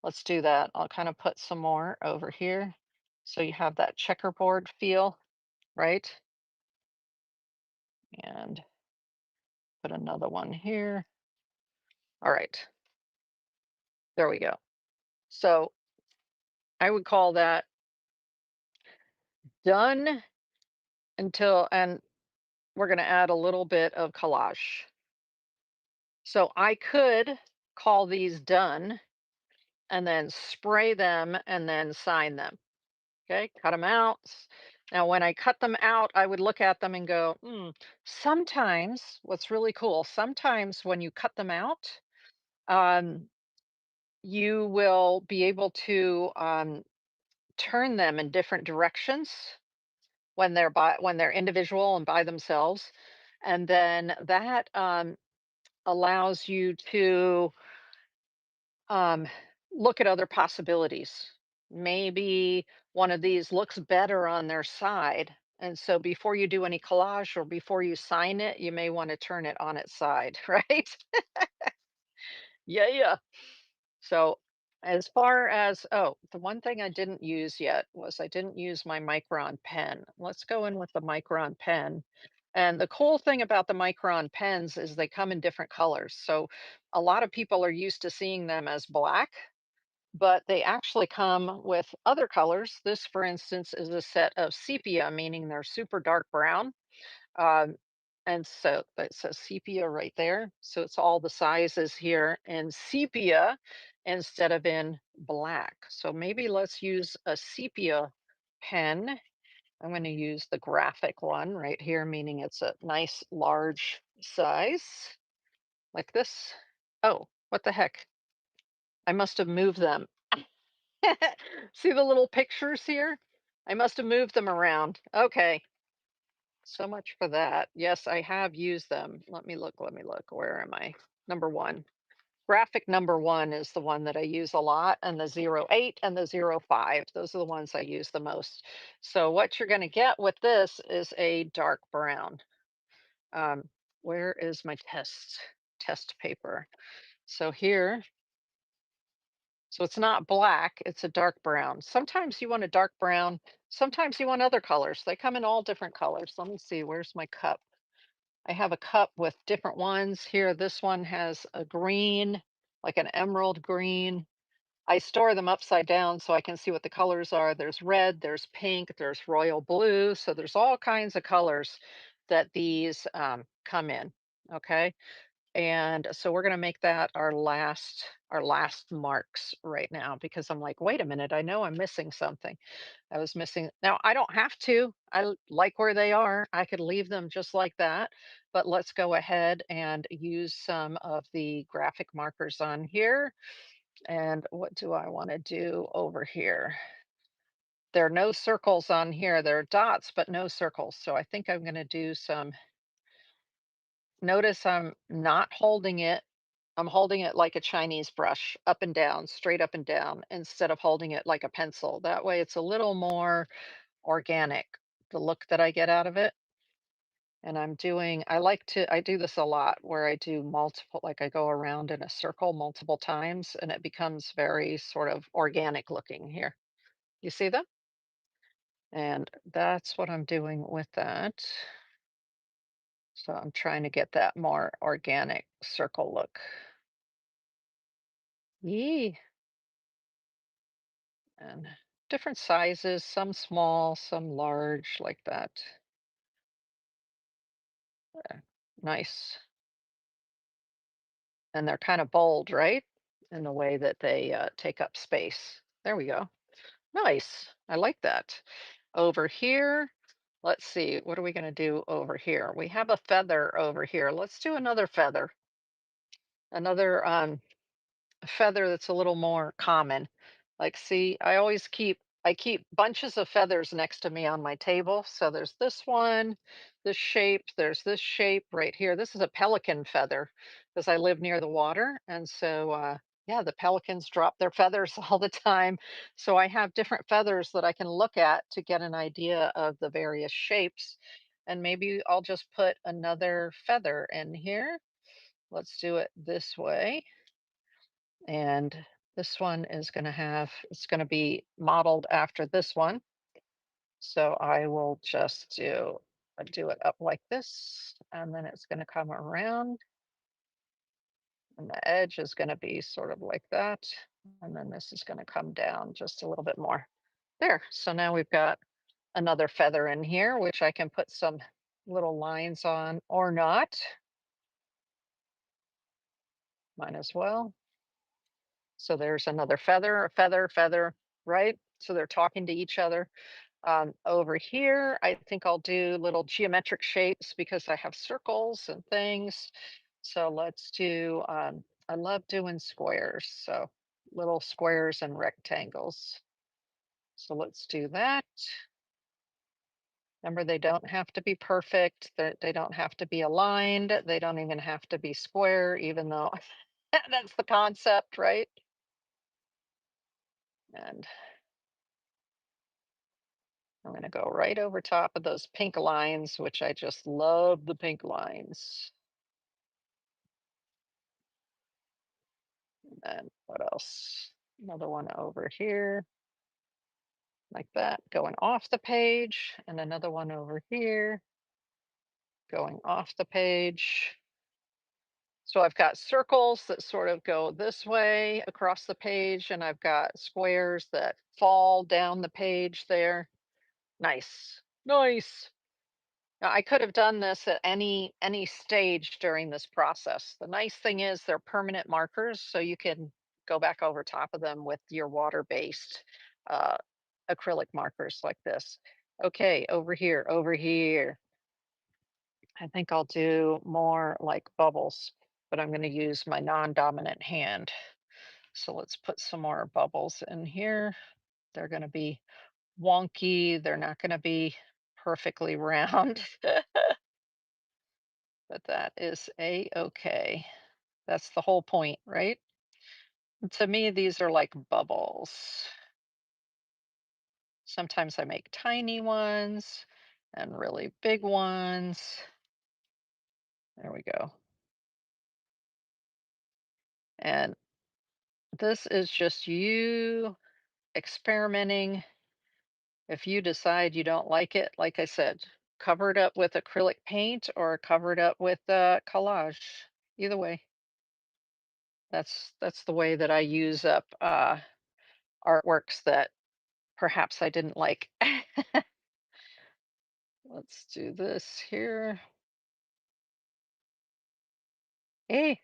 Let's do that. I'll kind of put some more over here. So you have that checkerboard feel, right? And put another one here. All right, there we go. So I would call that done and we're going to add a little bit of collage. So I could call these done and then spray them and then sign them. Okay, cut them out. Now, when I cut them out, I would look at them and go, sometimes what's really cool, sometimes when you cut them out, um, you will be able to turn them in different directions when they're individual and by themselves. And then that allows you to um, look at other possibilities. Maybe one of these looks better on their side. And so before you do any collage or before you sign it, you may want to turn it on its side, right? Yeah, yeah. So as far as, oh, the one thing I didn't use yet was I didn't use my Micron pen. Let's go in with the Micron pen. And the cool thing about the Micron pens is they come in different colors. So a lot of people are used to seeing them as black, but they actually come with other colors. This, for instance, is a set of sepia, meaning they're super dark brown. Um, And so it says sepia right there. So it's all the sizes here in sepia instead of in black. So maybe let's use a sepia pen. I'm going to use the graphic one right here, meaning it's a nice large size like this. Oh, what the heck? I must have moved them. See the little pictures here? I must have moved them around. Okay, so much for that. Yes, I have used them. Let me look. Let me look. Where am I? Number one. Graphic number one is the one that I use a lot, and the 08 and the 05. Those are the ones I use the most. So, what you're going to get with this is a dark brown. Um, where is my test paper? So, here, so it's not black, it's a dark brown. Sometimes you want a dark brown, sometimes you want other colors. They come in all different colors. Let me see, where's my cup? I have a cup with different ones here. This one has a green, like an emerald green. I store them upside down so I can see what the colors are. There's red, there's pink, there's royal blue. So there's all kinds of colors that these come in. Okay. And so we're going to make that our last marks right now because I'm like, wait a minute, I know I'm missing something. I was missing. Now I don't have to. Like where they are. I could leave them just like that. But let's go ahead and use some of the graphic markers on here. And what do I want to do over here? There are no circles on here. There are dots, but no circles. So I think I'm going to do some. Notice I'm not holding it. I'm holding it like a Chinese brush, up and down, straight up and down, instead of holding it like a pencil. That way it's a little more organic, the look that I get out of it. And I do this a lot where I do multiple, like I go around in a circle multiple times and it becomes very sort of organic looking here. You see them? And that's what I'm doing with that. So I'm trying to get that more organic circle look. Yee. And different sizes, some small, some large, like that. Nice. And they're kind of bold, right? In the way that they take up space. There we go. Nice. I like that. Over here, let's see, what are we going to do over here? We have a feather over here. Let's do another feather. Another feather that's a little more common. Like, see, I keep bunches of feathers next to me on my table. So there's this one, this shape, there's this shape right here. This is a pelican feather because I live near the water. And so yeah, the pelicans drop their feathers all the time. So I have different feathers that I can look at to get an idea of the various shapes. And maybe I'll just put another feather in here. Let's do it this way. And this one is going to it's going to be modeled after this one. So I will just do it up like this, and then it's going to come around, and the edge is going to be sort of like that. And then this is going to come down just a little bit more. There. So now we've got another feather in here, which I can put some little lines on or not. Might as well. So there's another feather, a feather, feather, right? So they're talking to each other. Over here, I think I'll do little geometric shapes because I have circles and things. So let's do, I love doing squares. So little squares and rectangles. So let's do that. Remember, they don't have to be perfect. They don't have to be aligned. They don't even have to be square, even though that's the concept, right? And I'm going to go right over top of those pink lines, which I just love the pink lines. And what else? Another one over here, like that, going off the page, and another one over here, going off the page. So I've got circles that sort of go this way across the page, and I've got squares that fall down the page there. Nice. Nice. Now, I could have done this at any stage during this process. The nice thing is they're permanent markers, so you can go back over top of them with your water-based uh, acrylic markers like this. Okay, over here, over here. I think I'll do more like bubbles, but I'm going to use my non-dominant hand. So let's put some more bubbles in here. They're going to be wonky. They're not going to be perfectly round, but that is a-okay. That's the whole point, right? To me, these are like bubbles. Sometimes I make tiny ones and really big ones. There we go. And this is just you experimenting. If you decide you don't like it, like I said, cover it up with acrylic paint or cover it up with collage. Either way, that's the way that I use up artworks that perhaps I didn't like. Let's do this here. Hey,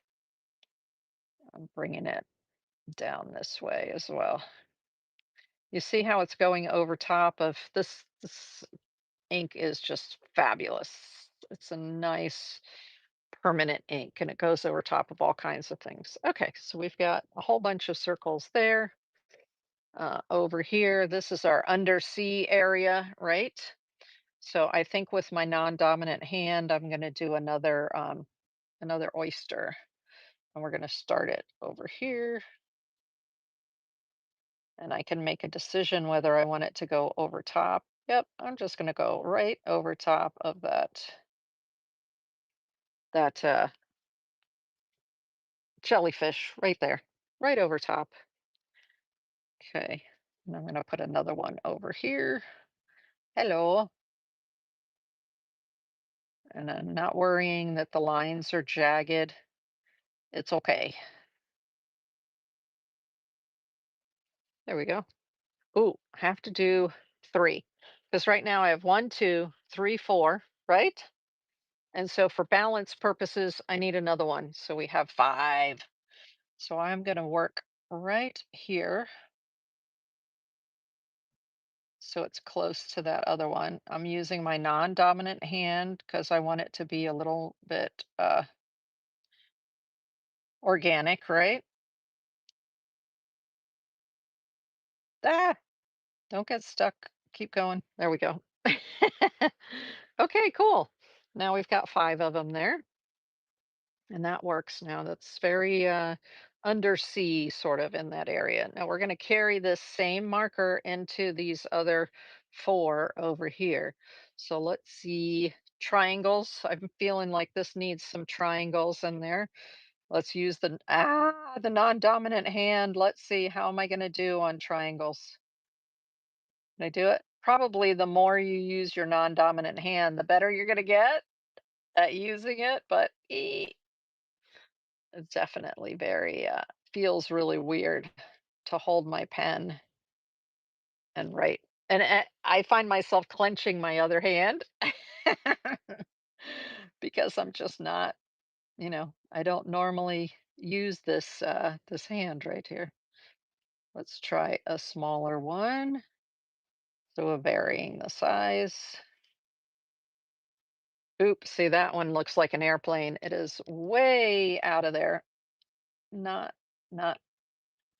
I'm bringing it down this way as well. You see how it's going over top of this? This ink is just fabulous. It's a nice permanent ink and it goes over top of all kinds of things. Okay, so we've got a whole bunch of circles there. Over here, this is our undersea area, right? So I think with my non-dominant hand, I'm going to do another oyster, and we're going to start it over here. And I can make a decision whether I want it to go over top. Yep, I'm just going to go right over top of that jellyfish right there, right over top. Okay, and I'm going to put another one over here. Hello. And I'm not worrying that the lines are jagged. It's okay. There we go. Ooh, I have to do three because right now I have one, two, three, four, right? And so for balance purposes, I need another one. So we have five. So I'm going to work right here so it's close to that other one. I'm using my non-dominant hand because I want it to be a little bit organic, right? Ah, don't get stuck. Keep going. There we go. Okay, cool. Now we've got five of them there, and that works now. That's very undersea sort of in that area. Now we're going to carry this same marker into these other four over here. So let's see triangles. I'm feeling like this needs some triangles in there. Let's use the non-dominant hand. Let's see, how am I going to do on triangles? Can I do it? Probably the more you use your non-dominant hand, the better you're going to get at using it, but it's definitely very feels really weird to hold my pen and write. And I find myself clenching my other hand because I'm just not, I don't normally use this hand right here. Let's try a smaller one. So a varying the size. Oops, see that one looks like an airplane. It is way out of there. Not not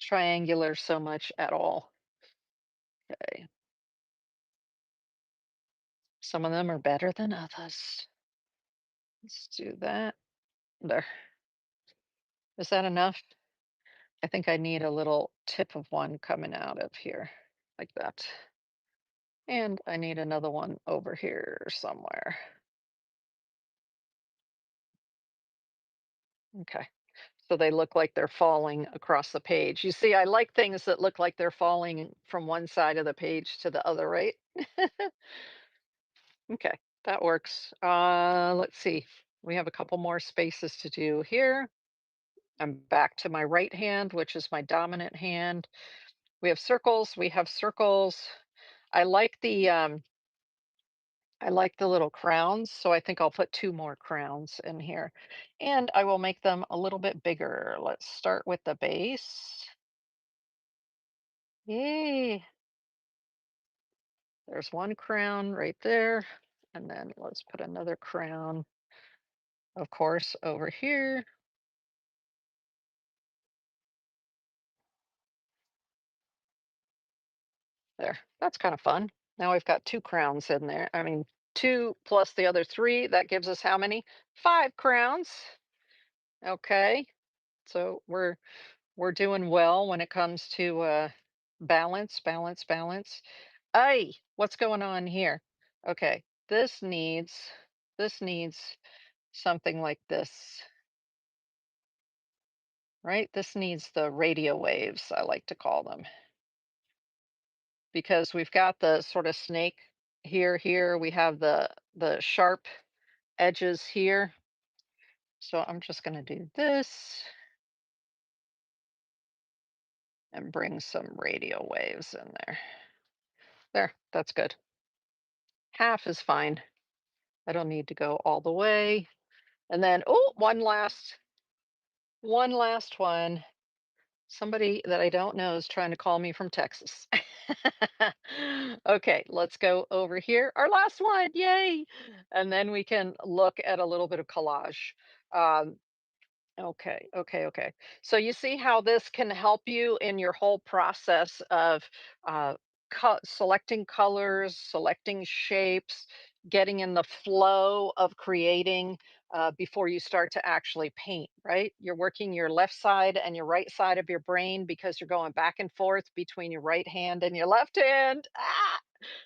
triangular so much at all. Okay. Some of them are better than others. Let's do that. There. Is that enough? I think I need a little tip of one coming out of here like that. And I need another one over here somewhere. Okay. So they look like they're falling across the page. You see, I like things that look like they're falling from one side of the page to the other, right? Okay, that works. Let's see. We have a couple more spaces to do here. I'm back to my right hand, which is my dominant hand. We have circles. We have circles. I like the I like the little crowns, so I think I'll put 2 more crowns in here. And I will make them a little bit bigger. Let's start with the base. Yay! There's one crown right there. And then let's put another crown, of course, over here. There. That's kind of fun. Now we've got 2 crowns in there. I mean, 2 plus the other 3, that gives us how many? 5 crowns. Okay. So we're doing well when it comes to balance, balance, balance. Ay, what's going on here? Okay, this needs something like this, right? This needs the radio waves, I like to call them, because we've got the sort of snake here. We have the sharp edges here. So I'm just going to do this and bring some radio waves in there. There, that's good. Half is fine. I don't need to go all the way. And then, oh, one last one. Somebody that I don't know is trying to call me from Texas. Okay, let's go over here. Our last one, yay! And then we can look at a little bit of collage. Um, Okay, okay, okay. So you see how this can help you in your whole process of uh, selecting colors, selecting shapes, getting in the flow of creating before you start to actually paint, right? You're working your left side and your right side of your brain because you're going back and forth between your right hand and your left hand. Ah!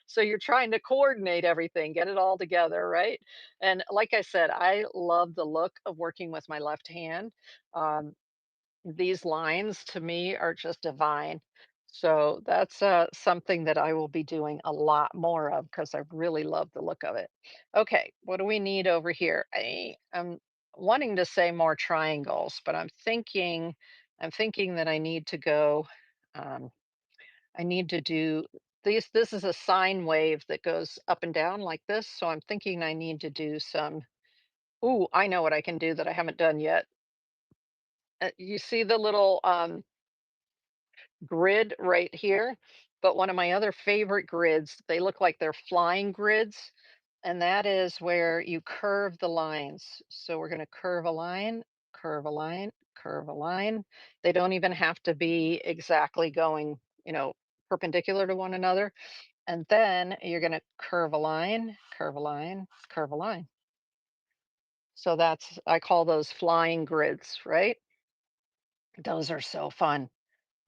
So you're trying to coordinate everything, get it all together, right? And like I said, I love the look of working with my left hand. Um, these lines to me are just divine. So that's something that I will be doing a lot more of because I really love the look of it. Okay, what do we need over here? I'm wanting to say more triangles, but I'm thinking that um, I need to do these. This is a sine wave that goes up and down like this. So I'm thinking I need to do some. Ooh, I know what I can do that I haven't done yet. You see the little grid right here? But one of my other favorite grids, they look like they're flying grids. And that is where you curve the lines. So we're going to curve a line, curve a line, curve a line. They don't even have to be exactly going, perpendicular to one another. And then you're going to curve a line, curve a line, curve a line. So I call those flying grids, right? Those are so fun.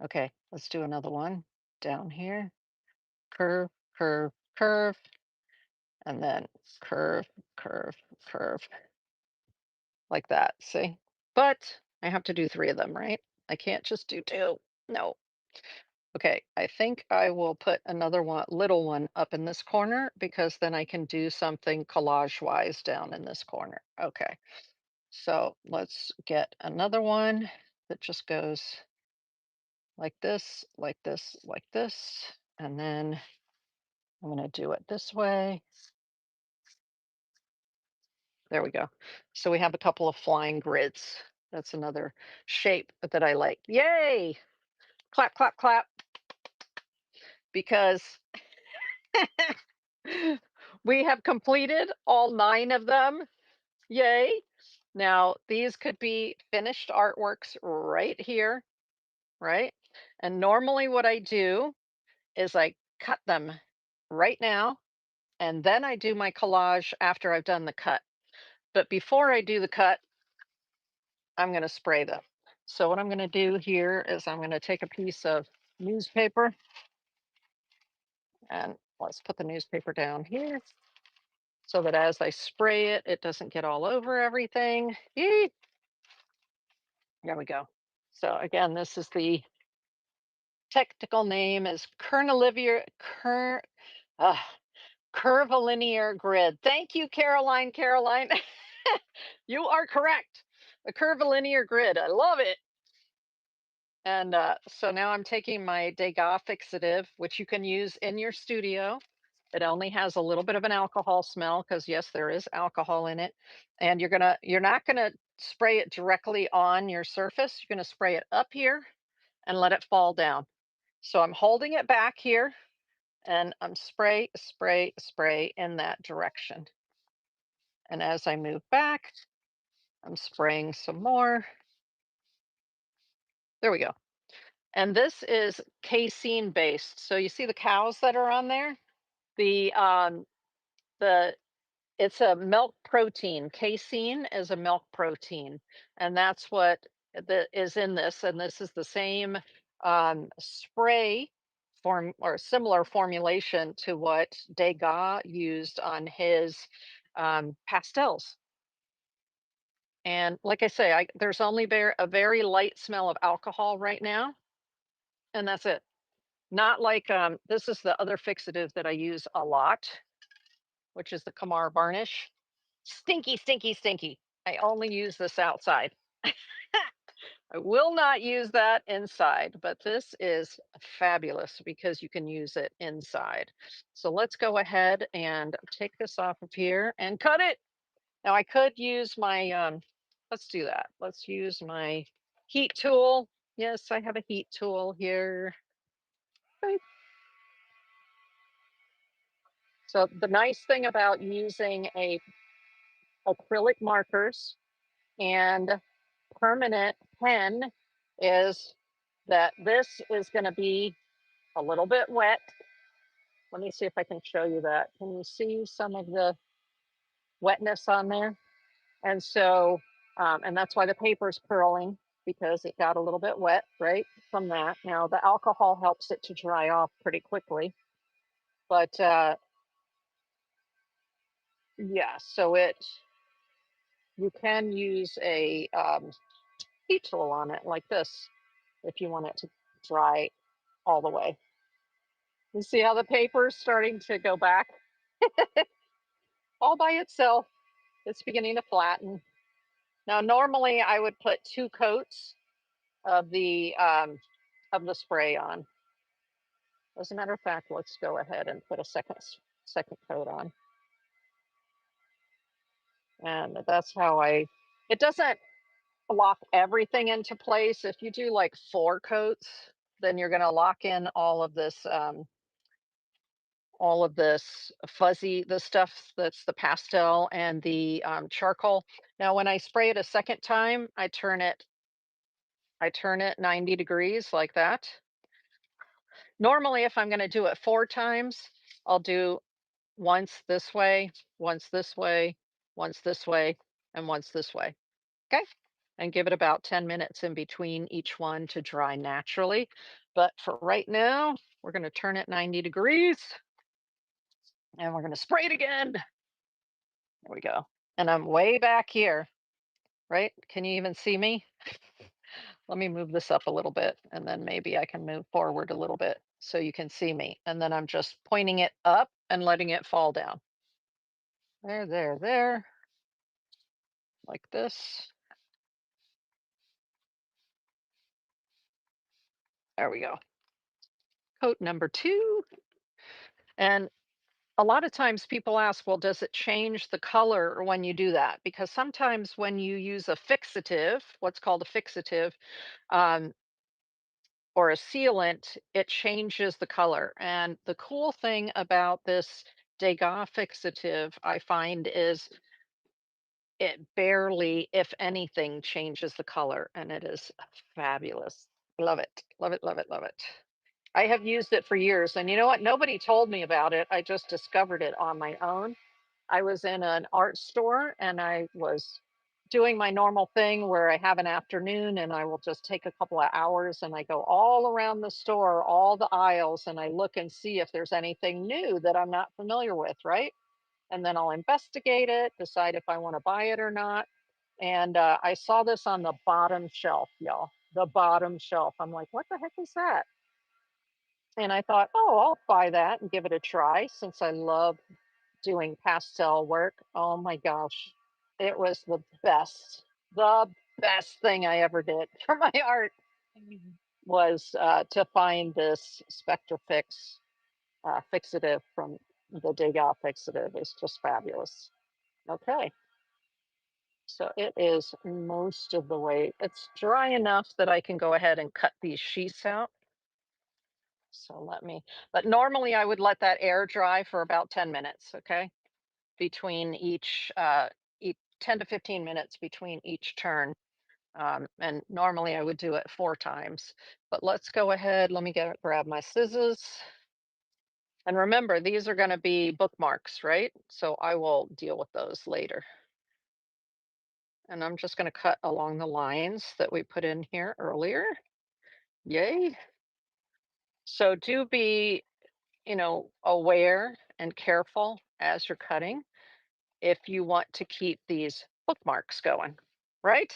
Okay, let's do another one down here. Curve, curve, curve, and then curve, curve, curve, like that. See? But I have to do 3 of them, right? I can't just do 2. No. Okay, I think I will put another one, little one up in this corner because then I can do something collage wise down in this corner. Okay, so let's get another one that just goes like this, like this, like this. And then I'm going to do it this way. There we go. So we have a couple of flying grids. That's another shape that I like. Yay! Clap, clap, clap, because we have completed all 9 of them. Yay. Now, these could be finished artworks right here, right? And normally what I do is I cut them right now, and then I do my collage after I've done the cut. But before I do the cut, I'm going to spray them. So what I'm going to do here is I'm going to take a piece of newspaper, and let's put the newspaper down here so that as I spray it, it doesn't get all over everything. Eek. There we go. So again, this is the technical name is uh, curvilinear grid. Thank you, Caroline. Caroline, you are correct. A curvilinear grid. I love it. And so now I'm taking my Degas fixative, which you can use in your studio. It only has a little bit of an alcohol smell because yes, there is alcohol in it. And you're not gonna spray it directly on your surface. You're gonna spray it up here and let it fall down. So I'm holding it back here and I'm spray, spray, spray in that direction. And as I move back, I'm spraying some more. There we go. And this is casein based. So you see the cows that are on there? The the It's a milk protein. Casein is a milk protein, and that's what is in this. And this is the same spray form or similar formulation to what Degas used on his pastels. And like I say, there's only a very light smell of alcohol right now, and that's it. Not like this is the other fixative that I use a lot, which is the Kamar varnish. Stinky, stinky, stinky. I only use this outside. I will not use that inside, but this is fabulous because you can use it inside. So let's go ahead and take this off of here and cut it. Now I could use my, let's do that. Let's use my heat tool. Yes, I have a heat tool here. Right. So the nice thing about using a acrylic markers and permanent pen is that this is going to be a little bit wet. Let me see if I can show you that. Can you see some of the wetness on there? And so, and that's why the paper's curling because it got a little bit wet, right, from that. Now, the alcohol helps it to dry off pretty quickly. But yeah, so you can use a heat tool on it like this if you want it to dry all the way. You see how the paper is starting to go back all by itself. It's beginning to flatten. Now, normally I would put 2 coats of the spray on. As a matter of fact, let's go ahead and put a second coat on. And that's how it doesn't lock everything into place. If you do like 4 coats, then you're going to lock in all of this fuzzy, the stuff that's the pastel and the charcoal. Now, when I spray it a second time, I turn it 90 degrees like that. Normally, if I'm going to do it 4 times, I'll do once this way, once this way, once this way, and once this way. Okay. And give it about 10 minutes in between each one to dry naturally. But for right now, we're going to turn it 90 degrees and we're going to spray it again. There we go. And I'm way back here, right? Can you even see me? Let me move this up a little bit and then maybe I can move forward a little bit so you can see me. And then I'm just pointing it up and letting it fall down. There, there, there. Like this. There we go. Coat number 2. And a lot of times people ask, well, does it change the color when you do that? Because sometimes when you use a fixative, what's called a fixative, um, or a sealant, it changes the color. And the cool thing about this Degas fixative, I find, is it barely, if anything, changes the color. And it is fabulous. Love it. Love it. Love it. Love it. I have used it for years. And you know what? Nobody told me about it. I just discovered it on my own. I was in an art store and I was doing my normal thing where I have an afternoon and I will just take a couple of hours and I go all around the store, all the aisles, and I look and see if there's anything new that I'm not familiar with, right? And then I'll investigate it, decide if I want to buy it or not. And I saw this on the bottom shelf, y'all. The bottom shelf. I'm like, what the heck is that? And I thought, oh, I'll buy that and give it a try since I love doing pastel work. Oh my gosh, it was the best thing I ever did for my art was to find this Spectrafix fixative from the dig out fixative is just fabulous. Okay, so it is most of the way. It's dry enough that I can go ahead and cut these sheets out. So let me, but normally I would let that air dry for about 10 minutes, okay? Between each 10 to 15 minutes between each turn. And normally I would do it 4 times. But let's go ahead. Let me grab my scissors. And remember, these are going to be bookmarks, right? So I will deal with those later. And I'm just going to cut along the lines that we put in here earlier. Yay. So do be, aware and careful as you're cutting if you want to keep these bookmarks going, right?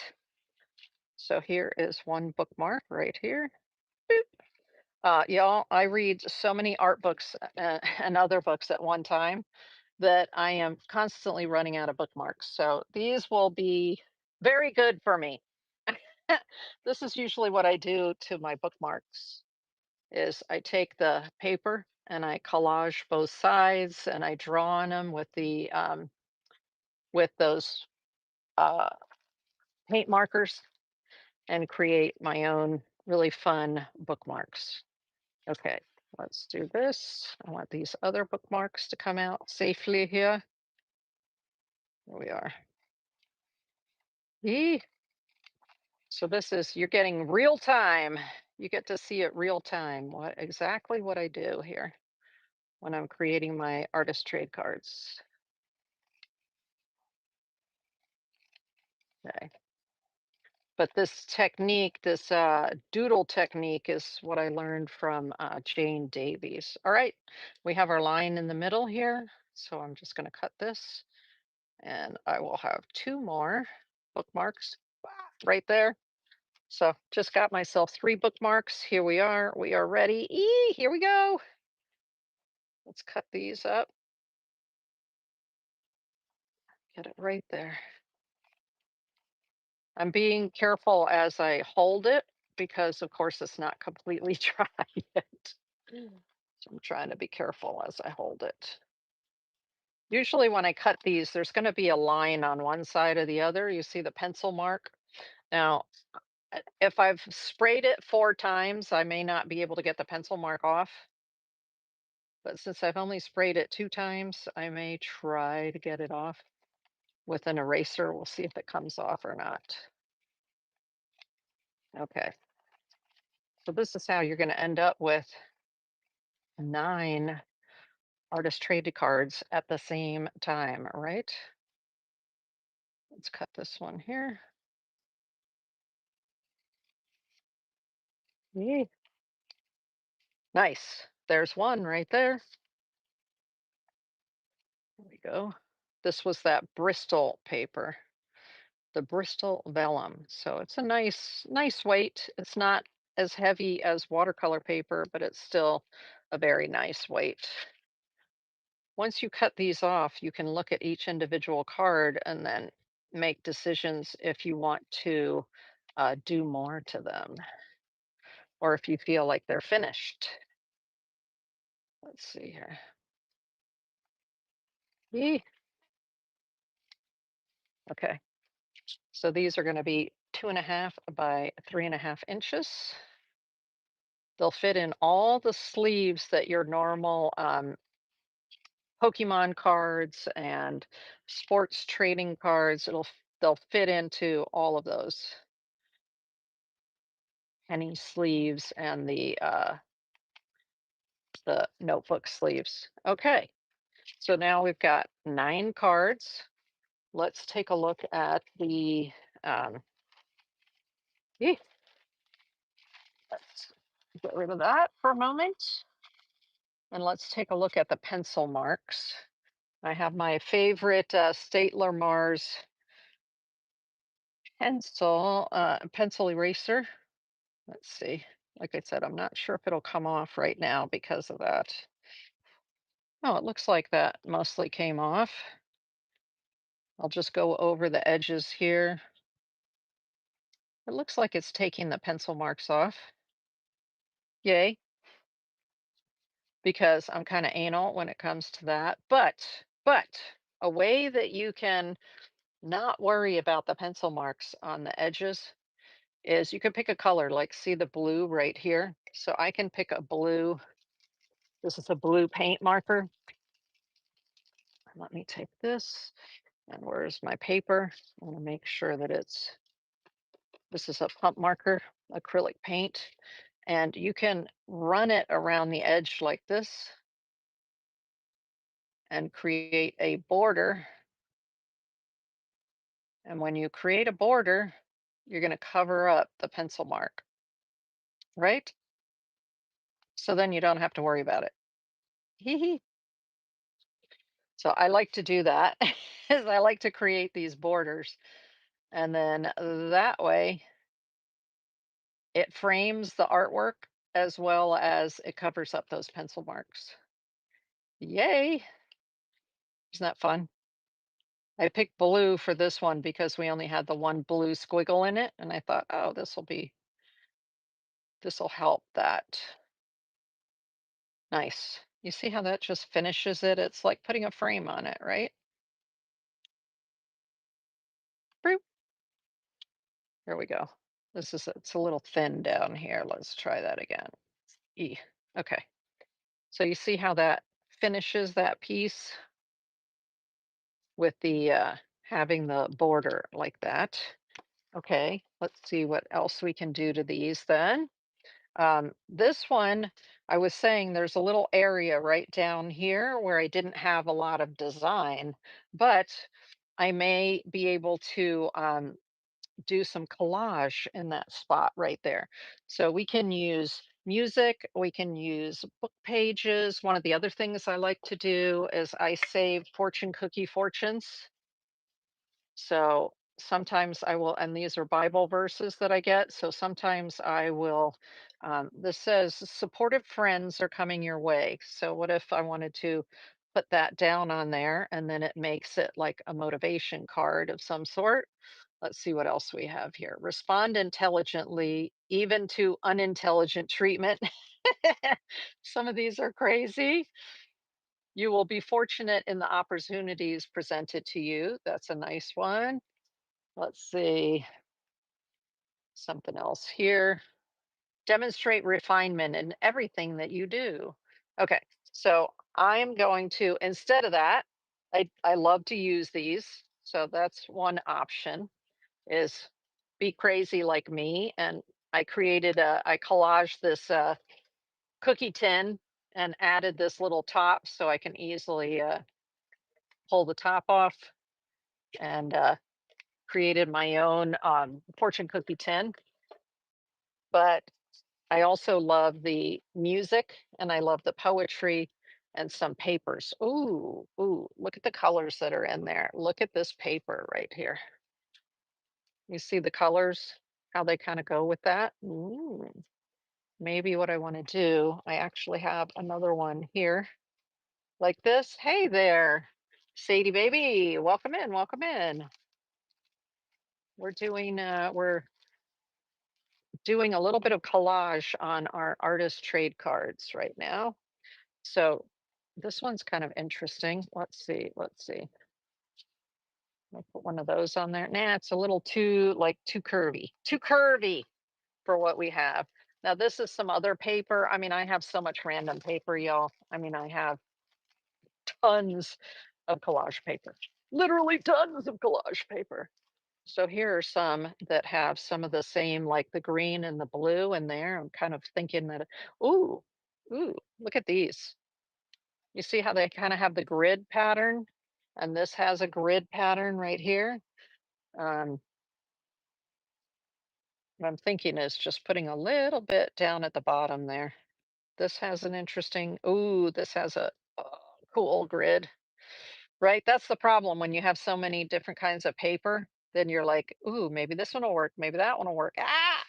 So here is one bookmark right here. Y'all, I read so many art books and other books at one time that I am constantly running out of bookmarks. So these will be very good for me. This is usually what I do to my bookmarks is I take the paper and I collage both sides and I draw on them with the with those uh, paint markers and create my own really fun bookmarks. Okay, let's do this. I want these other bookmarks to come out safely here. Here we are. Yee. So this is, you're getting real time. You get to see it real time, exactly what I do here when I'm creating my artist trade cards. Okay. But this technique, this doodle technique is what I learned from Jane Davies. All right, we have our line in the middle here. So I'm just going to cut this and I will have 2 more bookmarks right there. So just got myself 3 bookmarks. Here we are. We are ready. Here we go. Let's cut these up. Get it right there. I'm being careful as I hold it because, of course, it's not completely dry yet. So I'm trying to be careful as I hold it. Usually when I cut these, there's going to be a line on one side or the other. You see the pencil mark. Now, if I've sprayed it 4 times, I may not be able to get the pencil mark off. But since I've only sprayed it 2 times, I may try to get it off with an eraser. We'll see if it comes off or not. Okay. So this is how you're going to end up with 9 artist traded cards at the same time, right? Let's cut this one here. Yay. Nice. There's one right there. There we go. This was that Bristol paper, the Bristol vellum. So it's a nice weight. It's not as heavy as watercolor paper, but it's still a very nice weight. Once you cut these off, you can look at each individual card and then make decisions if you want to do more to them or if you feel like they're finished. Let's see here. Yee. Okay, so these are going to be 2.5 by 3.5 inches. They'll fit in all the sleeves that your normal Pokemon cards and sports trading cards, they'll fit into all of those. Penny sleeves and the notebook sleeves. Okay, so now we've got 9 cards. Let's take a look at the um, eh, let's get rid of that for a moment. And let's take a look at the pencil marks. I have my favorite Statler Mars pencil eraser. Let's see. Like I said, I'm not sure if it'll come off right now because of that. Oh, it looks like that mostly came off. I'll just go over the edges here. It looks like it's taking the pencil marks off. Yay. because I'm kind of anal when it comes to that. But a way that you can not worry about the pencil marks on the edges is you can pick a color, like see the blue right here. So I can pick a blue. This is a blue paint marker. Let me take this. And where's my paper? I want to make sure that this is a pump marker, acrylic paint. And you can run it around the edge like this and create a border. And when you create a border, you're going to cover up the pencil mark, right? So then you don't have to worry about it. Hee hee. So I like to do that is I like to create these borders. And then that way it frames the artwork as well as it covers up those pencil marks. Yay. Isn't that fun? I picked blue for this one because we only had the one blue squiggle in it. And I thought, oh, this will help that. Nice. You see how that just finishes it? It's like putting a frame on it, right? Boop. Here we go. It's a little thin down here. Let's try that again. E. Okay. So you see how that finishes that piece with the having the border like that. Okay, let's see what else we can do to these then. This one, I was saying there's a little area right down here where I didn't have a lot of design, but I may be able to do some collage in that spot right there. So we can use music, we can use book pages. One of the other things I like to do is I save fortune cookie fortunes. So sometimes I will, and these are Bible verses that I get. So sometimes I will, this says, supportive friends are coming your way. So what if I wanted to put that down on there and then it makes it like a motivation card of some sort? Let's see what else we have here. Respond intelligently, even to unintelligent treatment. Some of these are crazy. You will be fortunate in the opportunities presented to you. That's a nice one. Let's see, something else here. Demonstrate refinement in everything that you do. Okay, so I'm going to, instead of that, I love to use these. So that's one option is be crazy like me. And I collaged this cookie tin and added this little top so I can easily pull the top off and created my own fortune cookie tin. But I also love the music and I love the poetry and some papers. Ooh, ooh, look at the colors that are in there. Look at this paper right here. You see the colors, how they kind of go with that? Ooh, maybe what I want to do, I actually have another one here like this. Hey there, Sadie baby, welcome in, welcome in. We're doing a little bit of collage on our artist trade cards right now. So this one's kind of interesting. Let's see. Let's see. I'll put one of those on there. Nah, it's a little too curvy. Too curvy for what we have. Now this is some other paper. I mean, I have so much random paper, y'all. I mean, I have tons of collage paper. Literally tons of collage paper. So here are some that have some of the same, like the green and the blue in there. I'm kind of thinking that, ooh, ooh, look at these. You see how they kind of have the grid pattern? And this has a grid pattern right here. Um, what I'm thinking is just putting a little bit down at the bottom there. This has an interesting, ooh, this has a cool grid, right? That's the problem when you have so many different kinds of paper, then you're like, ooh, maybe this one will work, maybe that one will work. Ah,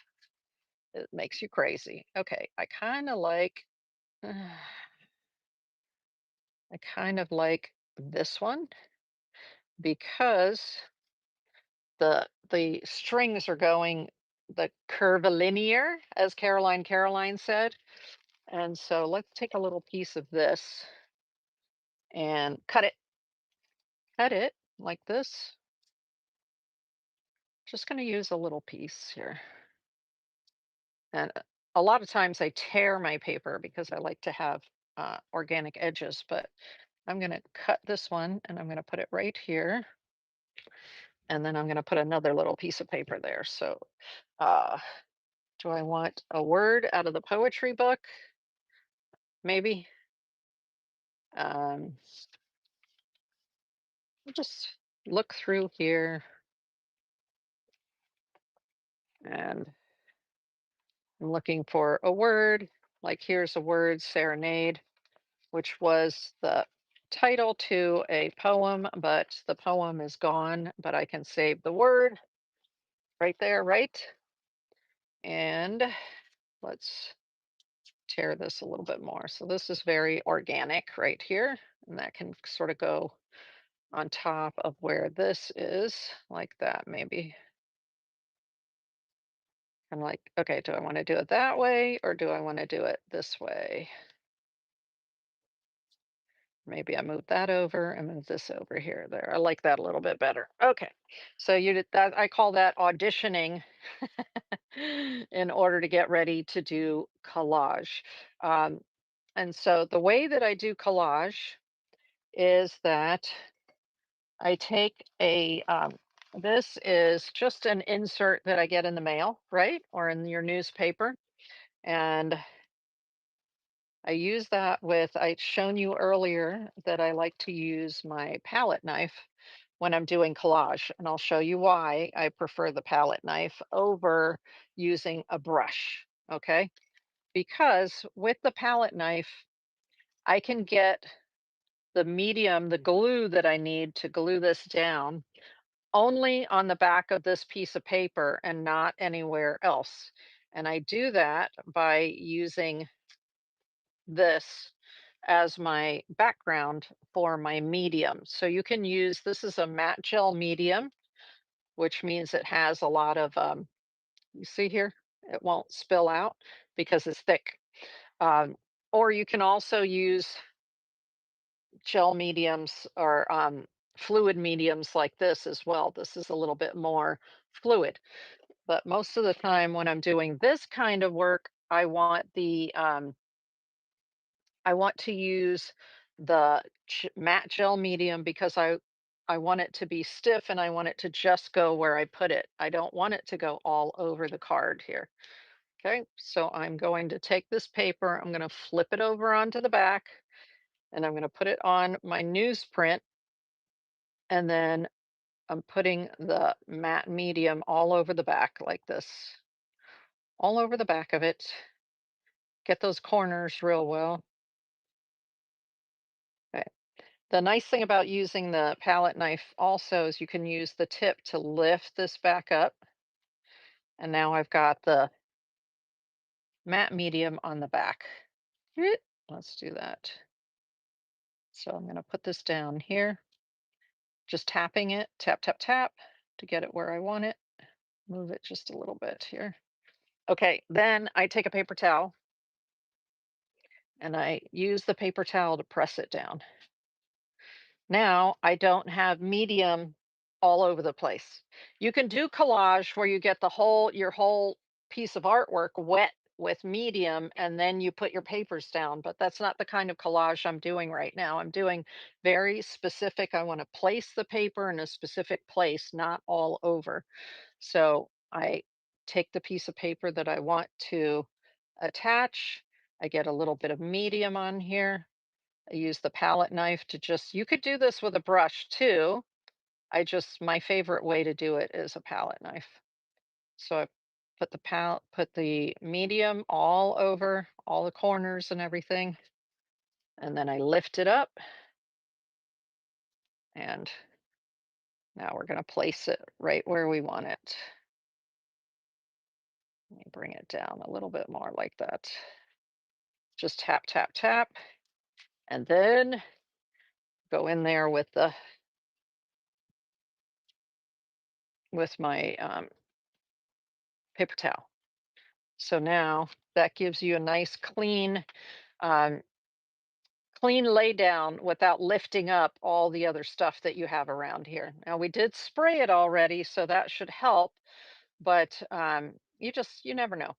it makes you crazy. Okay, I kind of like, I kind of like this one because the strings are going the curvilinear, as Caroline said. And so let's take a little piece of this and cut it like this. Just going to use a little piece here. And a lot of times I tear my paper because I like to have organic edges, but I'm going to cut this one and I'm going to put it right here. And then I'm going to put another little piece of paper there. So, uh, do I want a word out of the poetry book? Maybe. Um, I'll just look through here and I'm looking for a word. Like here's a word, serenade, which was the title to a poem, but the poem is gone, but I can save the word right there, right? And let's tear this a little bit more. So this is very organic right here, and that can sort of go on top of where this is, like that maybe. I'm like, okay, do I want to do it that way or do I want to do it this way? Maybe I move that over and move this over here, there. I like that a little bit better. Okay. So you did that. I call that auditioning in order to get ready to do collage. Um, and so the way that I do collage is that I take this is just an insert that I get in the mail, right? Or in your newspaper. And I use that with, I'd shown you earlier that I like to use my palette knife when I'm doing collage. And I'll show you why I prefer the palette knife over using a brush. Okay. Because with the palette knife, I can get the medium, the glue that I need to glue this down only on the back of this piece of paper and not anywhere else. And I do that by using this as my background for my medium. So you can use, this is a matte gel medium, which means it has a lot of, you see here, it won't spill out because it's thick. Um, or you can also use gel mediums or fluid mediums like this as well. This is a little bit more fluid. But most of the time when I'm doing this kind of work, I want to use the matte gel medium because I want it to be stiff and I want it to just go where I put it. I don't want it to go all over the card here. Okay, so I'm going to take this paper, I'm going to flip it over onto the back, and I'm going to put it on my newsprint, and then I'm putting the matte medium all over the back like this, all over the back of it. Get those corners real well. Okay. The nice thing about using the palette knife also is you can use the tip to lift this back up. And now I've got the matte medium on the back. Let's do that. So I'm going to put this down here, just tapping it, tap, tap, tap to get it where I want it. Move it just a little bit here. Okay, then I take a paper towel and I use the paper towel to press it down. Now I don't have medium all over the place. You can do collage where you get your whole piece of artwork wet with medium and then you put your papers down, but that's not the kind of collage I'm doing right now. I'm doing very specific. I want to place the paper in a specific place, not all over. So I take the piece of paper that I want to attach. I get a little bit of medium on here. I use the palette knife to just, you could do this with a brush too. My favorite way to do it is a palette knife. So I put the medium all over all the corners and everything. And then I lift it up. And now we're going to place it right where we want it. Let me bring it down a little bit more like that. Just tap, tap, tap. And then go in there with my paper towel. So now that gives you a nice um, clean lay down without lifting up all the other stuff that you have around here. Now we did spray it already, so that should help, but you never know.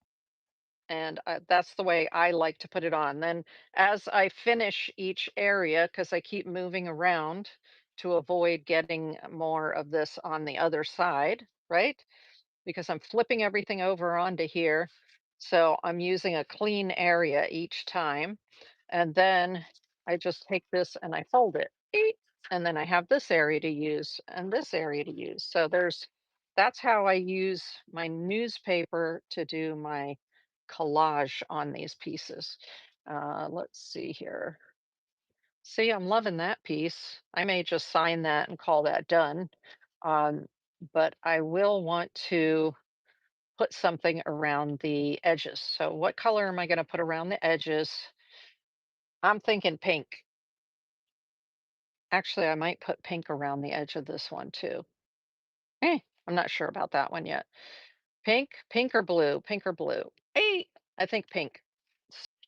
And that's the way I like to put it on. Then as I finish each area, because I keep moving around to avoid getting more of this on the other side, right? Because I'm flipping everything over onto here. So I'm using a clean area each time. And then I just take this and I fold it. Eek. And then I have this area to use and this area to use. So that's how I use my newspaper to do my collage on these pieces. Let's see here. See, I'm loving that piece. I may just sign that and call that done. Um, but I will want to put something around the edges. So what color am I going to put around the edges? I'm thinking pink. Actually, I might put pink around the edge of this one too. Eh, I'm not sure about that one yet. Pink or blue, pink or blue. Hey, I think pink.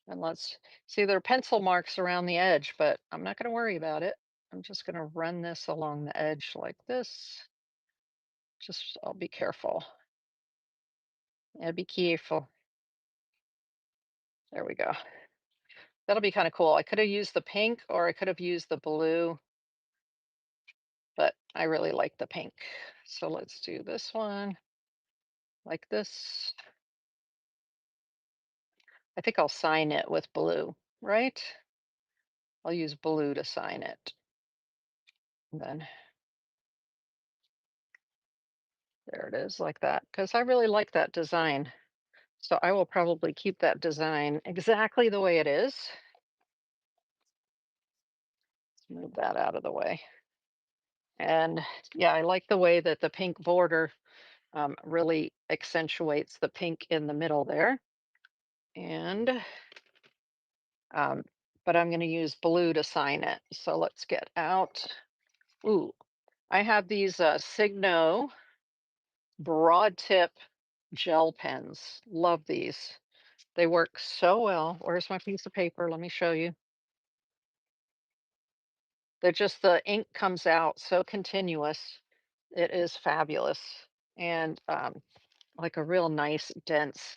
And let's see, there are pencil marks around the edge, but I'm not going to worry about it. I'm just going to run this along the edge like this. Just, I'll be careful. Yeah, be careful. There we go. That'll be kind of cool. I could have used the pink or I could have used the blue, but I really like the pink. So let's do this one like this. I think I'll sign it with blue, right? I'll use blue to sign it. And then there it is like that, because I really like that design. So I will probably keep that design exactly the way it is. Let's move that out of the way. And yeah, I like the way that the pink border really accentuates the pink in the middle there. And, um, but I'm going to use blue to sign it. So let's get out. Ooh, I have these Signo broad tip gel pens. Love these. They work so well. Where's my piece of paper? Let me show you. They're just the ink comes out so continuous. It is fabulous and like a real nice dense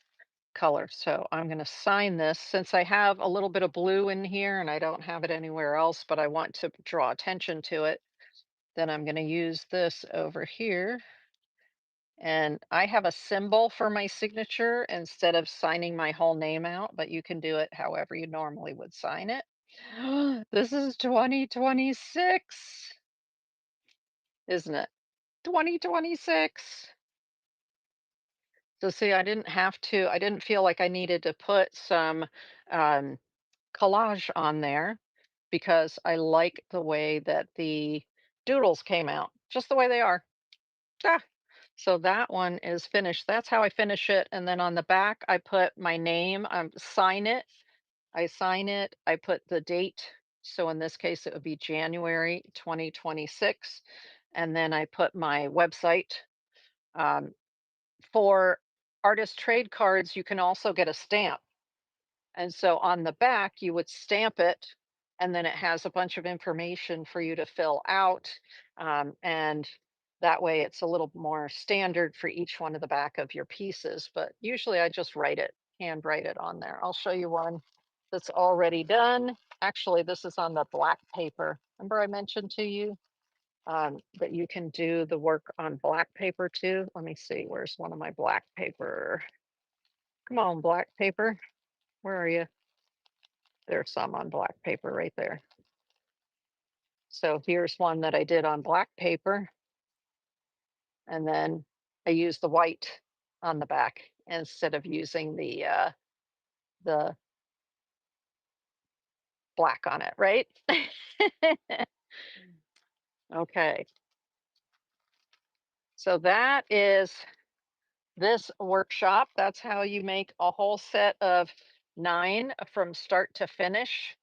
color. So I'm going to sign this since I have a little bit of blue in here and I don't have it anywhere else, but I want to draw attention to it. Then I'm going to use this over here. And I have a symbol for my signature instead of signing my whole name out, but you can do it however you normally would sign it. This is 2026, isn't it? 2026. So see, I didn't feel like I needed to put some um, collage on there because I like the way that the doodles came out, just the way they are. Ah, so that one is finished. That's how I finish it. And then on the back, I put my name, sign it. I sign it, I put the date. So in this case, it would be January 2026. And then I put my website. Um, for artist trade cards, you can also get a stamp. And so on the back, you would stamp it, and then it has a bunch of information for you to fill out. And that way it's a little more standard for each one of the back of your pieces. But usually I just handwrite it on there. I'll show you one that's already done. Actually, this is on the black paper. Remember I mentioned to you that you can do the work on black paper too. Let me see, where's one of my black paper? Come on, black paper. Where are you? There's some on black paper right there. So here's one that I did on black paper. And then I used the white on the back instead of using the black on it, right? Okay. So that is this workshop. That's how you make a whole set of 9 from start to finish.